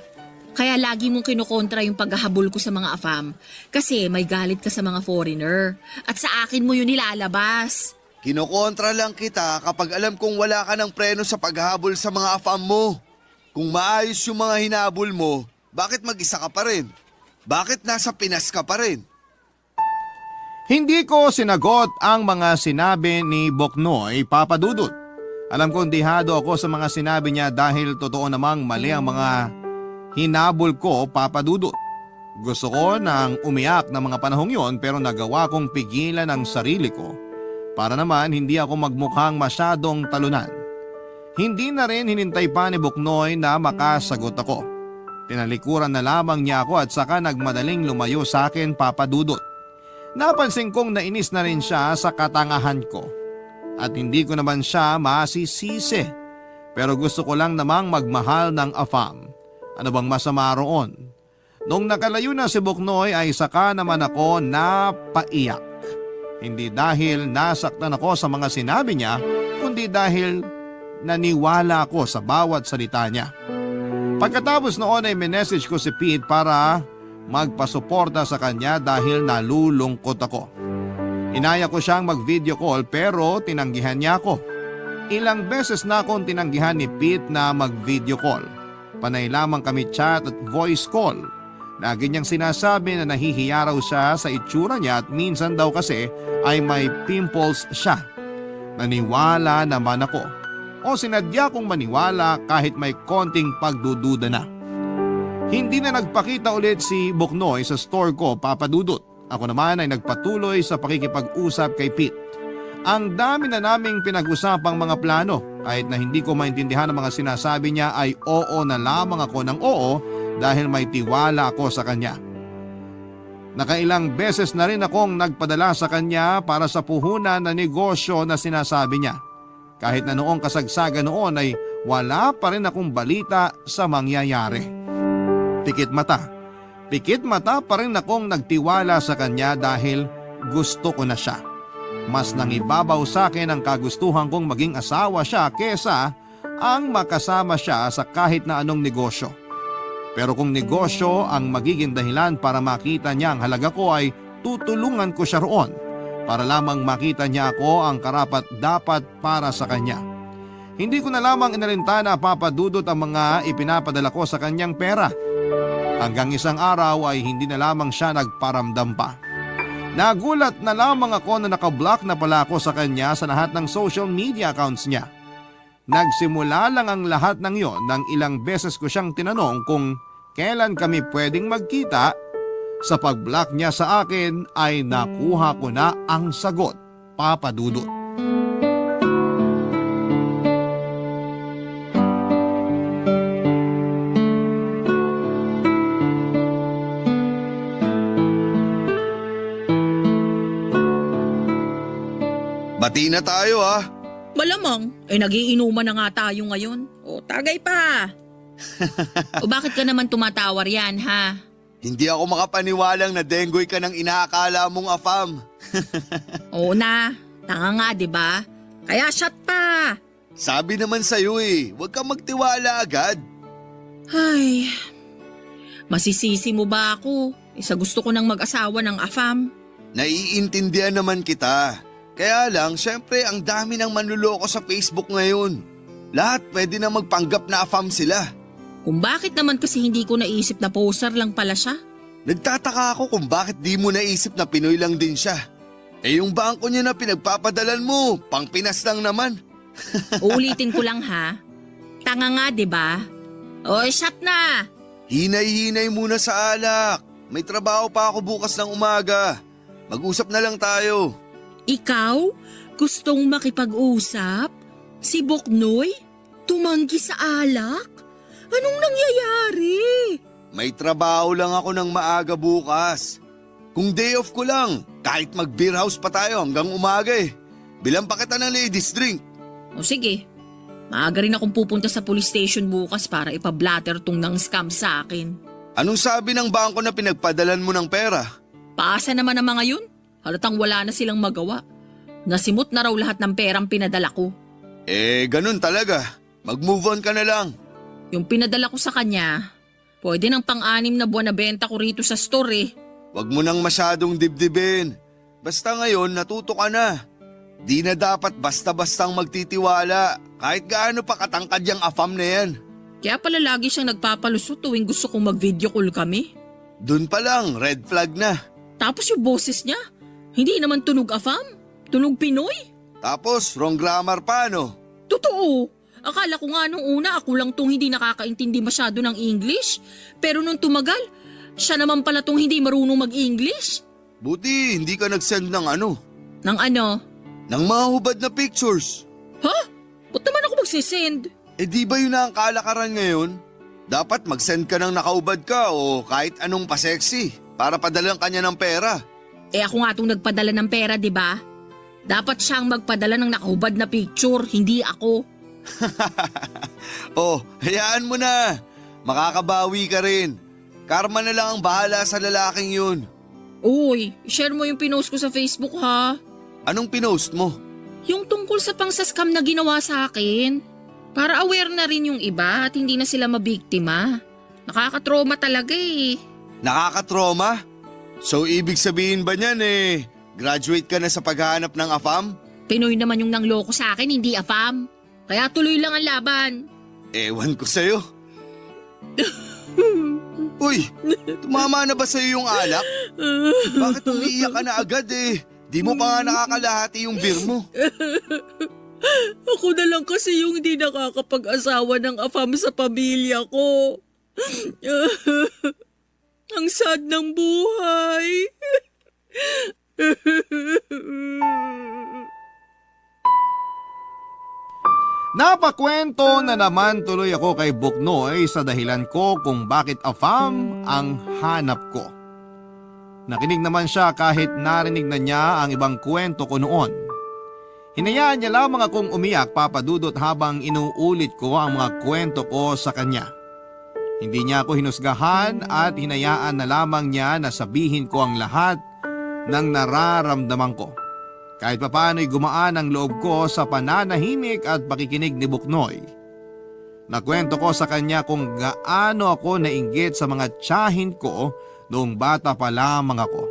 Kaya lagi mong kinukontra yung paghahabol ko sa mga AFAM. Kasi may galit ka sa mga foreigner. At sa akin mo yun nilalabas. Kinokontra lang kita kapag alam kong wala ka ng preno sa paghahabol sa mga afam mo. Kung maayos yung mga hinabol mo, bakit mag-isa ka pa rin? Bakit nasa Pinas ka pa rin? Hindi ko sinagot ang mga sinabi ni Boknoy, Papa Dudut. Alam kong dihado ako sa mga sinabi niya dahil totoo namang mali ang mga hinabol ko, Papa Dudut. Gusto ko nang umiyak ng mga panahong yon pero nagawa kong pigilan ang sarili ko para naman hindi ako magmukhang masyadong talunan. Hindi na rin hinintay pa ni Boknoy na makasagot ako. Tinalikuran na lamang niya ako at saka nagmadaling lumayo sa akin, Papa Dudut. Napansin kong nainis na rin siya sa katangahan ko. At hindi ko naman siya masisisi. Pero gusto ko lang namang magmahal ng AFAM. Ano bang masama roon? Nung nakalayo na si Boknoy ay saka naman ako napaiyak. Hindi dahil nasaktan ako sa mga sinabi niya, kundi dahil naniwala ako sa bawat salita niya. Pagkatapos noon ay minessage ko si Pete para magpasuporta sa kanya dahil nalulungkot ako. Inaya ko siyang mag-video call pero tinanggihan niya ako. Ilang beses na akong tinanggihan ni Pete na mag-video call. Panay lamang kami chat at voice call. Lagi niyang sinasabi na nahihiya raw siya sa itsura niya at minsan daw kasi ay may pimples siya. Naniwala naman ako. O sinadya kong maniwala kahit may konting pagdududa na. Hindi na nagpakita ulit si Boknoy sa store ko, Papa Dudut. Ako naman ay nagpatuloy sa pakikipag-usap kay Pete. Ang dami na naming pinag-usapang mga plano. Kahit na hindi ko maintindihan ang mga sinasabi niya ay oo na lamang ako ng oo dahil may tiwala ako sa kanya. Nakailang beses na rin akong nagpadala sa kanya para sa puhunan na negosyo na sinasabi niya. Kahit na noong kasagsagan noon ay wala pa rin akong balita sa mangyayari. Pikit mata pa rin akong nagtiwala sa kanya dahil gusto ko na siya. Mas nangibabaw sa akin ang kagustuhan kong maging asawa siya kesa ang makasama siya sa kahit na anong negosyo. Pero kung negosyo ang magiging dahilan para makita niya ang halaga ko ay tutulungan ko siya roon para lamang makita niya ako ang karapat dapat para sa kanya. Hindi ko na lamang inalintana, Papa Dudut, ang mga ipinapadala ko sa kanyang pera. Hanggang isang araw ay hindi na lamang siya nagparamdam pa. Nagulat na lamang ako na nakablock na pala ako sa kanya sa lahat ng social media accounts niya. Nagsimula lang ang lahat ng yon nang ilang beses ko siyang tinanong kung kailan kami pwedeng magkita. Sa pag-block niya sa akin ay nakuha ko na ang sagot, Papa Dudut. Bati na tayo ha. Malamang, nagiinuman na nga tayo ngayon. O, tagay pa. O bakit ka naman tumatawar yan, ha? Hindi ako makapaniwalang na denggoy ka ng inaakala mong afam. Oo na, tanga nga, di ba? Kaya shot pa! Sabi naman sa'yo huwag kang magtiwala agad. Ay, masisisi mo ba ako? Isa gusto ko nang mag-asawa ng afam. Naiintindihan naman kita. Kaya lang, syempre ang dami ng manluloko sa Facebook ngayon. Lahat pwede na magpanggap na afam sila. Kung bakit naman kasi hindi ko naisip na poser lang pala siya? Nagtataka ako kung bakit di mo naisip na Pinoy lang din siya. Yung bangko niya na pinagpapadalan mo, pang Pinas lang naman. Uulitin ko lang ha. Tanga nga, di ba? O, shot na! Hinay-hinay muna sa alak. May trabaho pa ako bukas ng umaga. Mag-usap na lang tayo. Ikaw? Gustong makipag-usap? Si Boknoy? Tumanggi sa alak? Anong nangyayari? May trabaho lang ako ng maaga bukas. Kung day off ko lang, kahit mag-beer house pa tayo hanggang umaga Bilang pa kita ng ladies drink. O sige, maaga rin akong pupunta sa police station bukas para ipablatter tong nang scam sa akin. Anong sabi ng bangko na pinagpadalan mo ng pera? Paasa naman ang mga yun? Halatang wala na silang magawa. Nasimot na raw lahat ng perang pinadala ko. Ganun talaga. Mag-move on ka na lang. Yung pinadala ko sa kanya, pwede ng pang-anim na buwan na benta ko rito sa store Wag mo nang masyadong dibdibin. Basta ngayon natuto ka na. Di na dapat basta-bastang magtitiwala kahit gaano pa katangkad yung afam na yan. Kaya pala lagi siyang nagpapalusot tuwing gusto kong mag-video call kami. Dun pa lang, red flag na. Tapos yung boses niya, hindi naman tunog afam, tunog Pinoy. Tapos, wrong grammar pa, no? Totoo. Akala ko nga nung una ako lang tong hindi nakakaintindi masyado ng English. Pero nung tumagal, siya naman pala tong hindi marunong mag-English. Buti, hindi ka nag-send ng ano? Nang ano? Ng mga hubad na pictures. Ha? Ba't naman ako magsisend? Di ba yun na ang kalakaran ngayon? Dapat mag-send ka ng nakaubad ka o kahit anong pa-sexy para padalang kanya ng pera. Ako nga tong nagpadala ng pera, di ba? Dapat siyang magpadala ng nakahubad na picture, hindi ako. Hayaan mo na. Makakabawi ka rin. Karma na lang ang bahala sa lalaking yun. Uy, share mo yung pinost ko sa Facebook ha. Anong pinost mo? Yung tungkol sa pangsaskam na ginawa sa akin. Para aware na rin yung iba at hindi na sila mabiktima. Nakakatrauma talaga Nakakatroma? So ibig sabihin ba niyan graduate ka na sa paghahanap ng afam? Pinoy naman yung nangloko sa akin, hindi afam. Kaya tuloy lang ang laban. Ewan ko sa'yo. Uy, tumama na ba sa'yo yung alak? Bakit umiiyak ka na agad Di mo pa nga nakakalahati yung beer mo. Ako na lang kasi yung hindi nakakapag-asawa ng afam sa pamilya ko. Ang sad ng buhay. Napakwento na naman tuloy ako kay Buknoy sa dahilan ko kung bakit afam ang hanap ko. Nakinig naman siya kahit narinig na niya ang ibang kwento ko noon. Hinayaan niya lamang akong umiyak, Papa Dudut, habang inuulit ko ang mga kwento ko sa kanya. Hindi niya ako hinusgahan at hinayaan na lamang niya na sabihin ko ang lahat ng nararamdaman ko. Kahit papaano'y gumaan ang loob ko sa pananahimik at pakikinig ni Buknoy. Nakwento ko sa kanya kung gaano ako nainggit sa mga tiyahin ko noong bata pa lamang ako.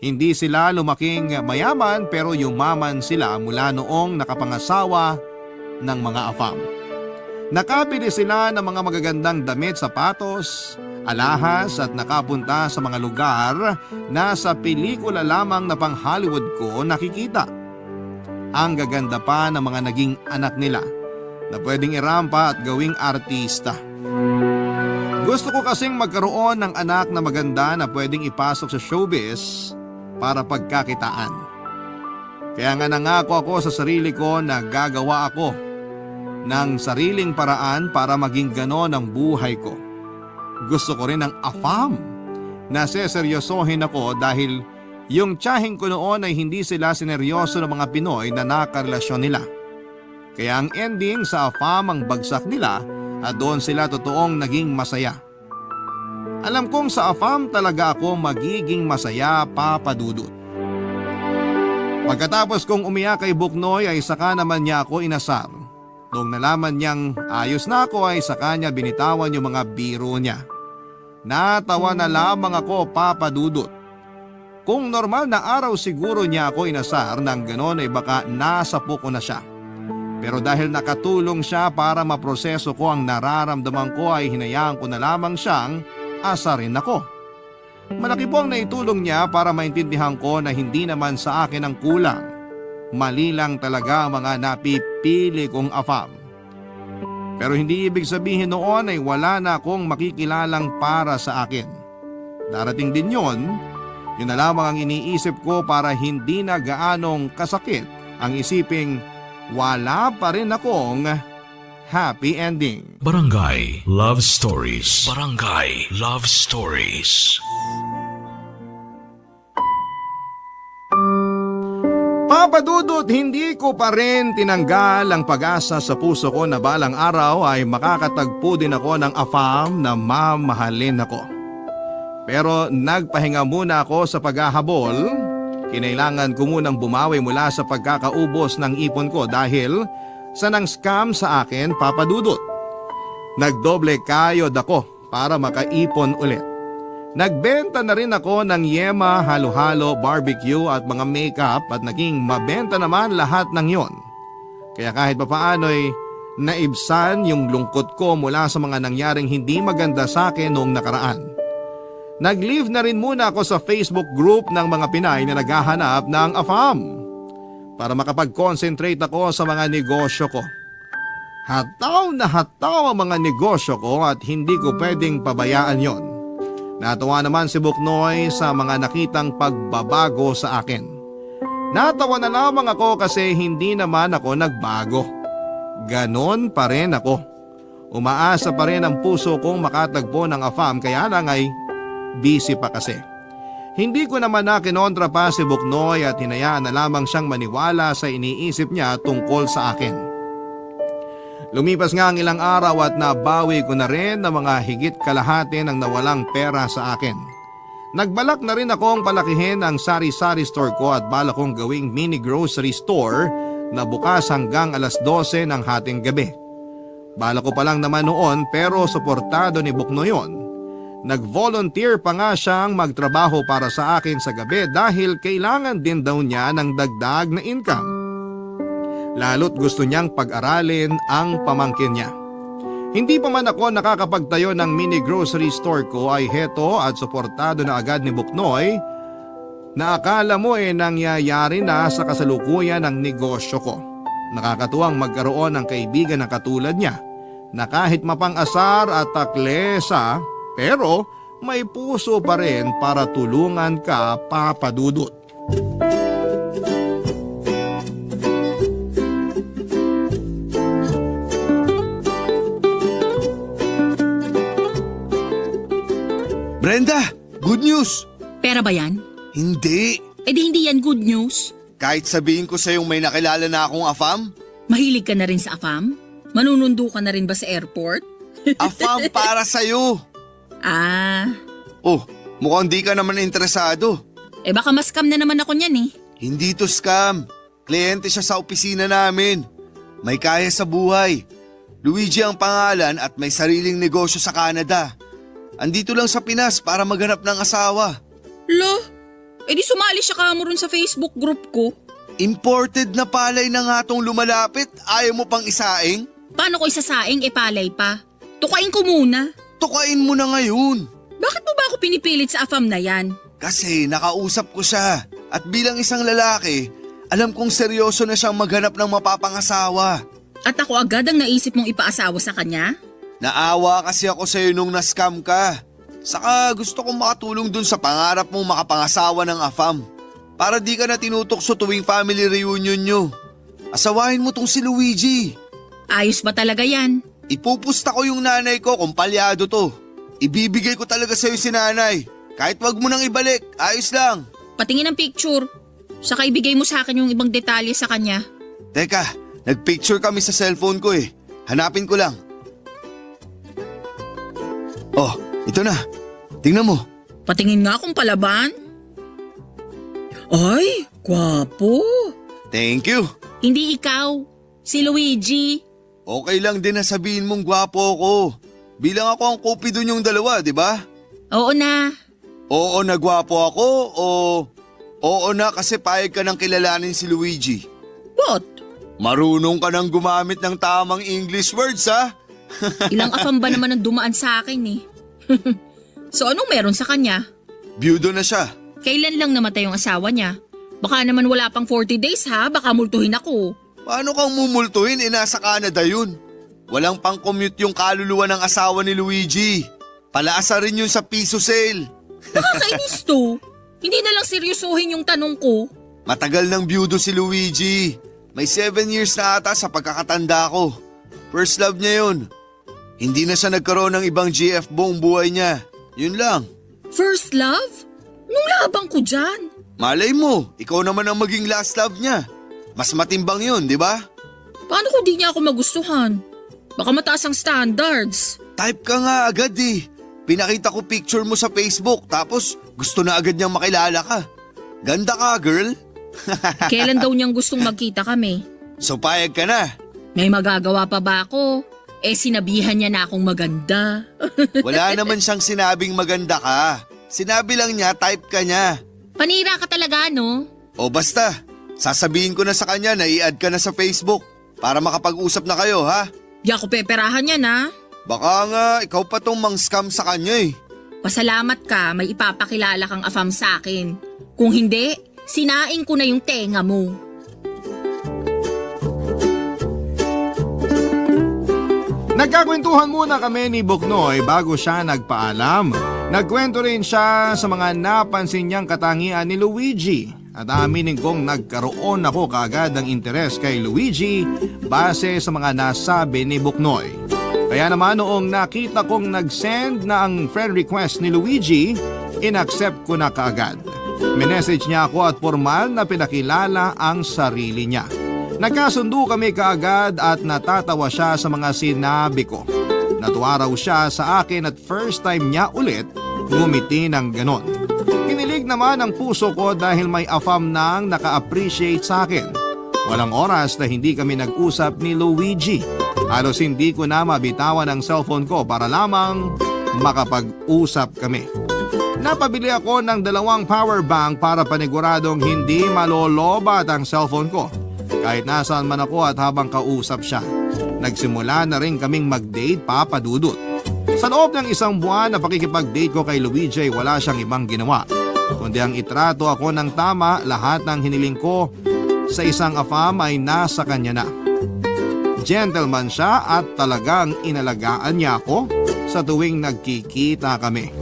Hindi sila lumaking mayaman pero yumaman sila mula noong nakapangasawa ng mga afam. Nakabili sila ng mga magagandang damit, sapatos, alahas at nakapunta sa mga lugar na sa pelikula lamang na pang Hollywood ko nakikita. Ang gaganda pa ng mga naging anak nila na pwedeng irampa at gawing artista. Gusto ko kasing magkaroon ng anak na maganda na pwedeng ipasok sa showbiz para pagkakitaan. Kaya nga nangako ako sa sarili ko na gagawa ako ng sariling paraan para maging ganon ang buhay ko. Gusto ko rin ng afam na seseryosohin ako dahil yung tiyahin ko noon ay hindi sila sineryoso ng mga Pinoy na nakarelasyon nila. Kaya ang ending sa afam ang bagsak nila at doon sila totoong naging masaya. Alam kong sa AFAM talaga ako magiging masaya, Papa Dudut. Pagkatapos kong umiyak kay Buknoy ay saka naman niya ako inasar. Noong nalaman niyang ayos na ako ay saka niya binitawan yung mga biro niya. Natawa na lamang ako, Papa Dudut. Kung normal na araw siguro niya ako inasar, nang ganon ay baka nasapo ko na siya. Pero dahil nakatulong siya para maproseso ko ang nararamdaman ko ay hinayaan ko na lamang siyang asarin ako. Malaki po ang naitulong niya para maintindihan ko na hindi naman sa akin ang kulang. Mali lang talaga ang mga napipili kong AFAM. Pero hindi ibig sabihin noon ay wala na akong makikilalang para sa akin. Darating din yon, yun na lamang ang iniisip ko para hindi na gaanong kasakit ang isiping wala pa rin akong happy ending. Barangay Love Stories. Barangay Love Stories. Papa Dudut, hindi ko pa rin tinanggal ang pag-asa sa puso ko na balang araw ay makakatagpo din ako ng AFAM na mamahalin ako. Pero nagpahinga muna ako sa paghahabol. Kinailangan ko munang bumawi mula sa pagkakaubos ng ipon ko dahil sa nang scam sa akin, Papa Dudut. Nagdoble kayod ako para makaipon ulit. Nagbenta na rin ako ng yema, halo-halo, barbecue at mga makeup at naging mabenta naman lahat ng yon. Kaya kahit papaano'y naibsan yung lungkot ko mula sa mga nangyaring hindi maganda sa akin noong nakaraan. Nag-leave na rin muna ako sa Facebook group ng mga Pinay na naghahanap ng AFAM para makapag-concentrate ako sa mga negosyo ko. Hataw na hataw ang mga negosyo ko at hindi ko pwedeng pabayaan yon. Natawa naman si Buknoy sa mga nakitang pagbabago sa akin. Natawa na lamang ako kasi hindi naman ako nagbago. Ganon pa rin ako. Umaasa pa rin ang puso kong makatagpo ng AFAM kaya lang ay busy pa kasi. Hindi ko naman na kinontra pa si Buknoy at hinayaan na lamang siyang maniwala sa iniisip niya tungkol sa akin. Lumipas nga ang ilang araw at nabawi ko na rin ng mga higit kalahati ng nawalang pera sa akin. Nagbalak na rin akong palakihin ang sari-sari store ko at balak kong gawing mini grocery store na bukas hanggang alas 12 ng hating gabi. Balak ko pa lang naman noon pero suportado ni Buknoy yon. Nag-volunteer pa nga siyang magtrabaho para sa akin sa gabi dahil kailangan din daw niya ng dagdag na income. Lalo't gusto niyang pag-aralin ang pamangkin niya. Hindi pa man ako nakakapagtayo ng mini grocery store ko ay heto at suportado na agad ni Buknoy na akala mo nangyayari na sa kasalukuyan ng negosyo ko. Nakakatuwang magkaroon ng kaibigan na katulad niya na kahit mapang-asar at taklesa pero may puso pa rin para tulungan ka, Papa Dudut. Brenda, good news! Pera ba yan? Hindi. Eh di hindi yan good news. Kahit sabihin ko sa'yong may nakilala na akong AFAM, Mahilig ka na rin sa AFAM? Manunundo ka na rin ba sa airport? AFAM para sa'yo. Ah, Oh, mukhang di ka naman interesado. eh baka mas-scam na naman ako niyan eh. Hindi to scam. Kliyente siya sa opisina namin. May kaya sa buhay. Luigi ang pangalan at may sariling negosyo sa Canada. Andito lang sa Pinas para maghanap ng asawa. Lo, eh di sumali siya kamo rin sa Facebook group ko. Imported na palay na nga tong lumalapit. Ayaw mo pang isaing? Paano ko isasaing palay pa? Tukain ko muna. Tukain mo na ngayon. Bakit mo ba ako pinipilit sa AFAM na yan? Kasi nakausap ko siya. At bilang isang lalaki, alam kong seryoso na siyang maghanap ng mapapangasawa. At ako agad ang naisip mong ipaasawa sa kanya? Naawa kasi ako sa'yo nung na-scam ka. Saka gusto kong makatulong dun sa pangarap mong makapangasawa ng AFAM. Para di ka na tinutokso tuwing family reunion nyo. Asawahin mo tong si Luigi. Ayos ba talaga yan? Ipupusta ko yung nanay ko kung palyado to. Ibibigay ko talaga sa'yo si nanay. Kahit wag mo nang ibalik, ayos lang. Patingin ang picture. Saka ibigay mo sa akin yung ibang detalye sa kanya. Teka, nagpicture kami sa cellphone ko eh. Hanapin ko lang. Oh, ito na. Tingnan mo. Patingin nga kung palaban. Ay, gwapo. Thank you. Hindi ikaw, si Luigi. Okay lang din na sabihin mong gwapo ako. Bilang ako ang kupido niyong dalawa, di ba? Oo na. Oo na gwapo ako o oo na kasi payag ka nang kilalanin si Luigi. What? Marunong ka nang gumamit ng tamang English words ha? Ilang afam ba naman ang dumaan sa akin eh? So anong meron sa kanya? Byudo na siya. Kailan lang namatay yung asawa niya? Baka naman wala pang 40 days ha, baka multuhin ako. Paano kang mumultuhin? Nasa Canada yun. Walang pang-commute yung kaluluwa ng asawa ni Luigi. Palaasa rin yun sa piso sale. Nakakainis to. Hindi na lang seryosohin yung tanong ko. Matagal nang byudo si Luigi. May 7 years na ata sa pagkakatanda ko. First love niya yun. Hindi na siya nagkaroon ng ibang GF buong buhay niya. Yun lang. First love? Nung labang ko dyan. Malay mo, ikaw naman ang maging last love niya. Mas matimbang yun, di ba? Paano kung di niya ako magustuhan? Baka mataas ang standards. Type ka nga agad eh. Pinakita ko picture mo sa Facebook tapos gusto na agad niyang makilala ka. Ganda ka, girl. Kailan daw niyang gustong magkita kami? So payag ka na. May magagawa pa ba ako? Eh sinabihan niya na akong maganda. Wala naman siyang sinabing maganda ka. Sinabi lang niya type ka niya. Panira ka talaga, no? O basta, sasabihin ko na sa kanya na i-add ka na sa Facebook para makapag-usap na kayo ha. Di ako peperahan yan, ha? Baka nga ikaw pa tong mang-scam sa kanya eh. Pasalamat ka, may ipapakilala kang afam sa akin. Kung hindi, sinaing ko na yung tenga mo. Nagkakwentuhan muna kami ni Buknoy bago siya nagpaalam. Nagkwento rin siya sa mga napansin niyang katangian ni Luigi at aminin kong nagkaroon ako kaagad ng interes kay Luigi base sa mga nasabi ni Buknoy. Kaya naman noong nakita kong nag-send na ang friend request ni Luigi, inaccept ko na kaagad. Minessage niya ako at formal na pinakilala ang sarili niya. Nagkasundo kami kaagad at natatawa siya sa mga sinabi ko. Natuwa raw siya sa akin at first time niya ulit ngumiti ng ganon. Kinilig naman ang puso ko dahil may afam nang naka-appreciate sa akin. Walang oras na hindi kami nag-usap ni Luigi. Halos hindi ko na mabitawan ang cellphone ko para lamang makapag-usap kami. Napabili ako ng 2 power bank para paniguradong hindi malolobat ang cellphone ko. Kahit nasaan man ako at habang kausap siya. Nagsimula na rin kaming mag-date, Papa Dudut. Sa loob ng 1 buwan na pakikipag-date ko kay Luigi ay wala siyang ibang ginawa. Kundi ang itrato ako ng tama, lahat ng hiniling ko sa isang afam ay nasa kanya na. Gentleman siya at talagang inalagaan niya ako sa tuwing nagkikita kami.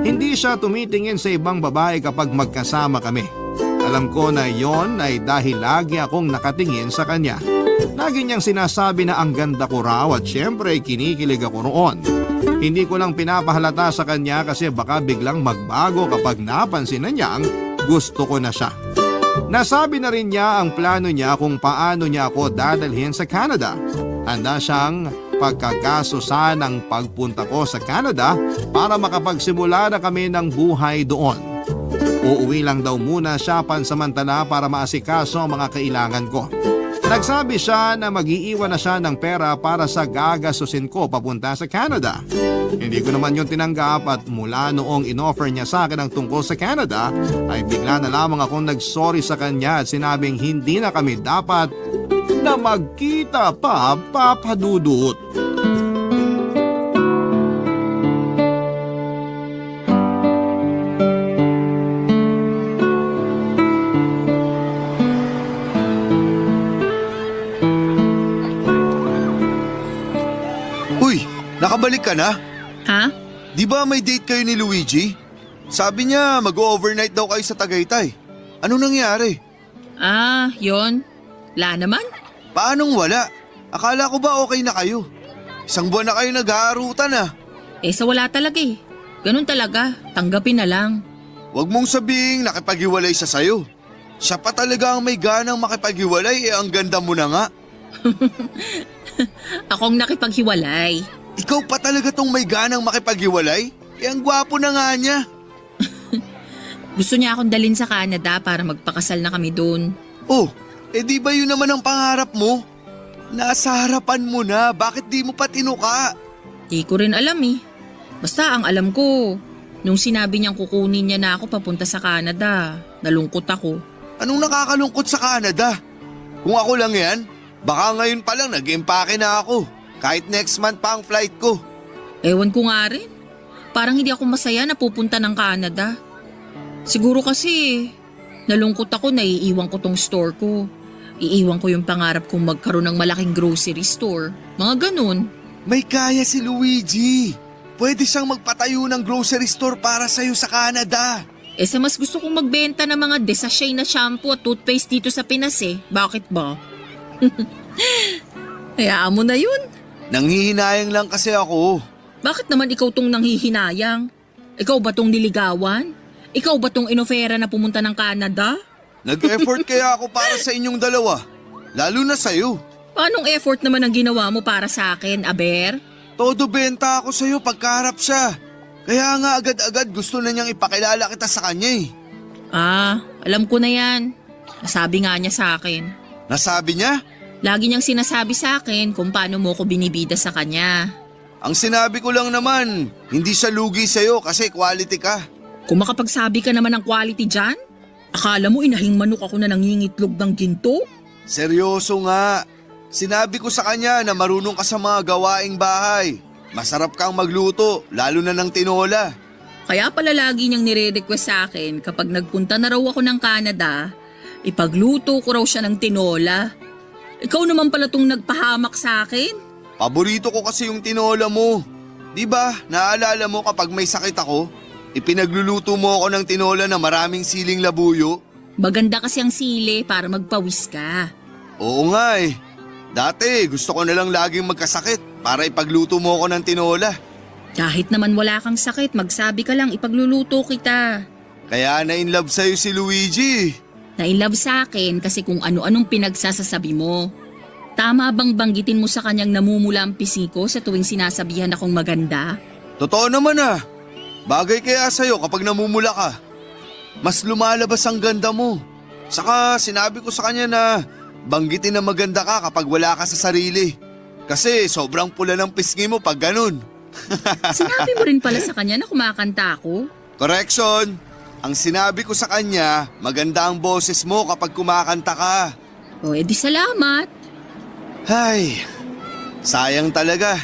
Hindi siya tumitingin sa ibang babae kapag magkasama kami. Alam ko na yon ay dahil lagi akong nakatingin sa kanya. Lagi niyang sinasabi na ang ganda ko raw at syempre kinikilig ako roon. Hindi ko lang pinapahalata sa kanya kasi baka biglang magbago kapag napansin na niyang gusto ko na siya. Nasabi na rin niya ang plano niya kung paano niya ako dadalhin sa Canada. Handa siyang pagkakasusan ang pagpunta ko sa Canada para makapagsimula na kami ng buhay doon. Uuwi lang daw muna siya pansamantala para maasikaso ang mga kailangan ko. Nagsabi siya na mag-iiwan na siya ng pera para sa gagasusin ko papunta sa Canada. Hindi ko naman yung tinanggap at mula noong inoffer niya sa akin ang tungkol sa Canada ay bigla na lamang akong nagsorry sa kanya at sinabing hindi na kami dapat na magkita pa, Papa Dudut. Uy, nakabalik ka na? Ha? Di ba may date kayo ni Luigi? Sabi niya mag-overnight daw kayo sa Tagaytay. Ano nangyari? Ah, yon. Wala naman. Paanong wala? Akala ko ba okay na kayo? 1 buwan na kayo nag-aarutan ah. Eh sa wala talaga eh. Ganun talaga, tanggapin na lang. Huwag mong sabihing nakipaghiwalay siya sa'yo. Siya pa talaga ang may ganang makipaghiwalay ang ganda mo na nga. Akong nakipaghiwalay. Ikaw pa talaga tong may ganang makipaghiwalay? Ang gwapo na nga niya. Gusto niya akong dalhin sa Canada para magpakasal na kami doon. Oh, di ba yun naman ang pangarap mo? Nasa harapan mo na, bakit di mo pa tinuka? Di ko rin alam eh. Basta ang alam ko, nung sinabi niyang kukunin niya na ako papunta sa Canada, nalungkot ako. Anong nakakalungkot sa Canada? Kung ako lang yan, baka ngayon pa lang nag-empake na ako. Kahit next month pa ang flight ko. Ewan ko nga rin. Parang hindi ako masaya na pupunta ng Canada. Siguro kasi nalungkot ako na iiwan ko tong store ko. Iiwan ko yung pangarap kong magkaroon ng malaking grocery store. Mga ganun. May kaya si Luigi. Pwede siyang magpatayo ng grocery store para sa'yo sa Canada. Sa mas gusto kong magbenta ng mga desashay na shampoo at toothpaste dito sa Pinas eh. Bakit ba? Hayaan mo na yun. Nanghihinayang lang kasi ako. Bakit naman ikaw tong nanghihinayang? Ikaw ba tong niligawan? Ikaw ba tong inofera na pumunta ng Canada? Nag-effort kaya ako para sa inyong dalawa. Lalo na sa'yo. Anong effort naman ang ginawa mo para sa akin, Aber? Todo benta ako sa'yo pagkaharap siya. Kaya nga agad-agad gusto na niyang ipakilala kita sa kanya eh. Alam ko na yan. Nasabi nga niya sa akin. Nasabi niya? Lagi niyang sinasabi sa akin kung paano mo ko binibida sa kanya. Ang sinabi ko lang naman, hindi siya lugi sa'yo kasi quality ka. Kung makapagsabi ka naman ng quality dyan, akala mo inahing manok ako na nangingitlog ng ginto? Seryoso nga. Sinabi ko sa kanya na marunong ka sa mga gawaing bahay. Masarap kang magluto, lalo na ng tinola. Kaya pala lagi niyang nire-request sa akin kapag nagpunta na raw ako ng Canada, ipagluto ko raw siya ng tinola. Ikaw naman pala tong nagpahamak sa akin? Paborito ko kasi yung tinola mo. Di ba, naalala mo kapag may sakit ako, ipinagluluto mo ako ng tinola na maraming siling labuyo? Maganda kasi ang sili para magpawis ka. Oo nga eh. Dati gusto ko na lang laging magkasakit para ipagluto mo ako ng tinola. Kahit naman wala kang sakit, magsabi ka lang ipagluluto kita. Kaya na-inlove sa'yo si Luigi. Na-inlove sa akin kasi kung ano-anong pinagsasasabi mo. Tama bang banggitin mo sa kanyang namumula ang pisiko sa tuwing sinasabihan akong maganda? Totoo naman ah. Bagay kaya sa'yo kapag namumula ka. Mas lumalabas ang ganda mo. Saka sinabi ko sa kanya na banggitin na maganda ka kapag wala ka sa sarili. Kasi sobrang pula ng pisngi mo pag ganun. Sinabi mo rin pala sa kanya na kumakanta ako? Correction! Ang sinabi ko sa kanya, maganda ang boses mo kapag kumakanta ka. O edi salamat. Ay, sayang talaga.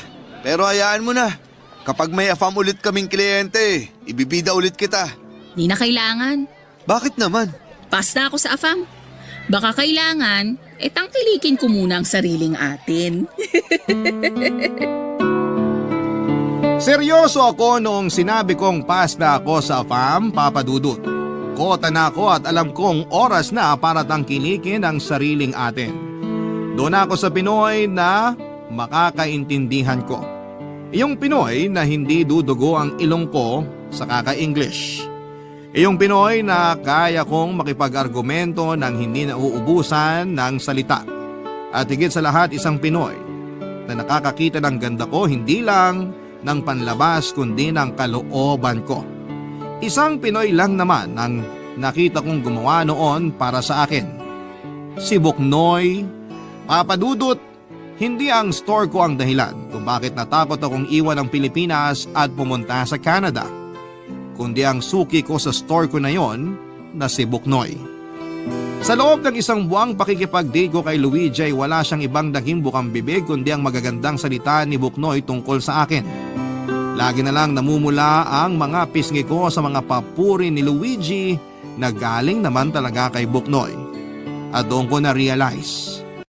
Pero hayaan mo na. Kapag may afam ulit kaming kliyente, ibibida ulit kita. Di na kailangan. Bakit naman? Pass na ako sa AFAM. Baka kailangan, tangkilikin ko muna ang sariling atin. Seryoso ako noong sinabi kong pass na ako sa AFAM, Papa Dudut. Kota na ako at alam kong oras na para tangkilikin ang sariling atin. Doon ako sa Pinoy na makakaintindihan ko. Iyong Pinoy na hindi dudugo ang ilong ko sa kaka-English. Iyong Pinoy na kaya kong makipag-argumento ng hindi nauubusan ng salita. At higit sa lahat isang Pinoy na nakakakita ng ganda ko hindi lang ng panlabas kundi ng kalooban ko. Isang Pinoy lang naman ang nakita kong gumawa noon para sa akin. Si Buknoy. Papa Dudut, hindi ang store ko ang dahilan kung bakit natakot akong iwan ang Pilipinas at pumunta sa Canada, kundi ang suki ko sa store ko na yon na si Buknoy. Sa loob ng isang buwang pakikipag-date ko kay Luigi ay wala siyang ibang naging bukang bibig kundi ang magagandang salita ni Buknoy tungkol sa akin. Lagi na lang namumula ang mga pisngi ko sa mga papuri ni Luigi na galing naman talaga kay Buknoy. At doon ko na-realize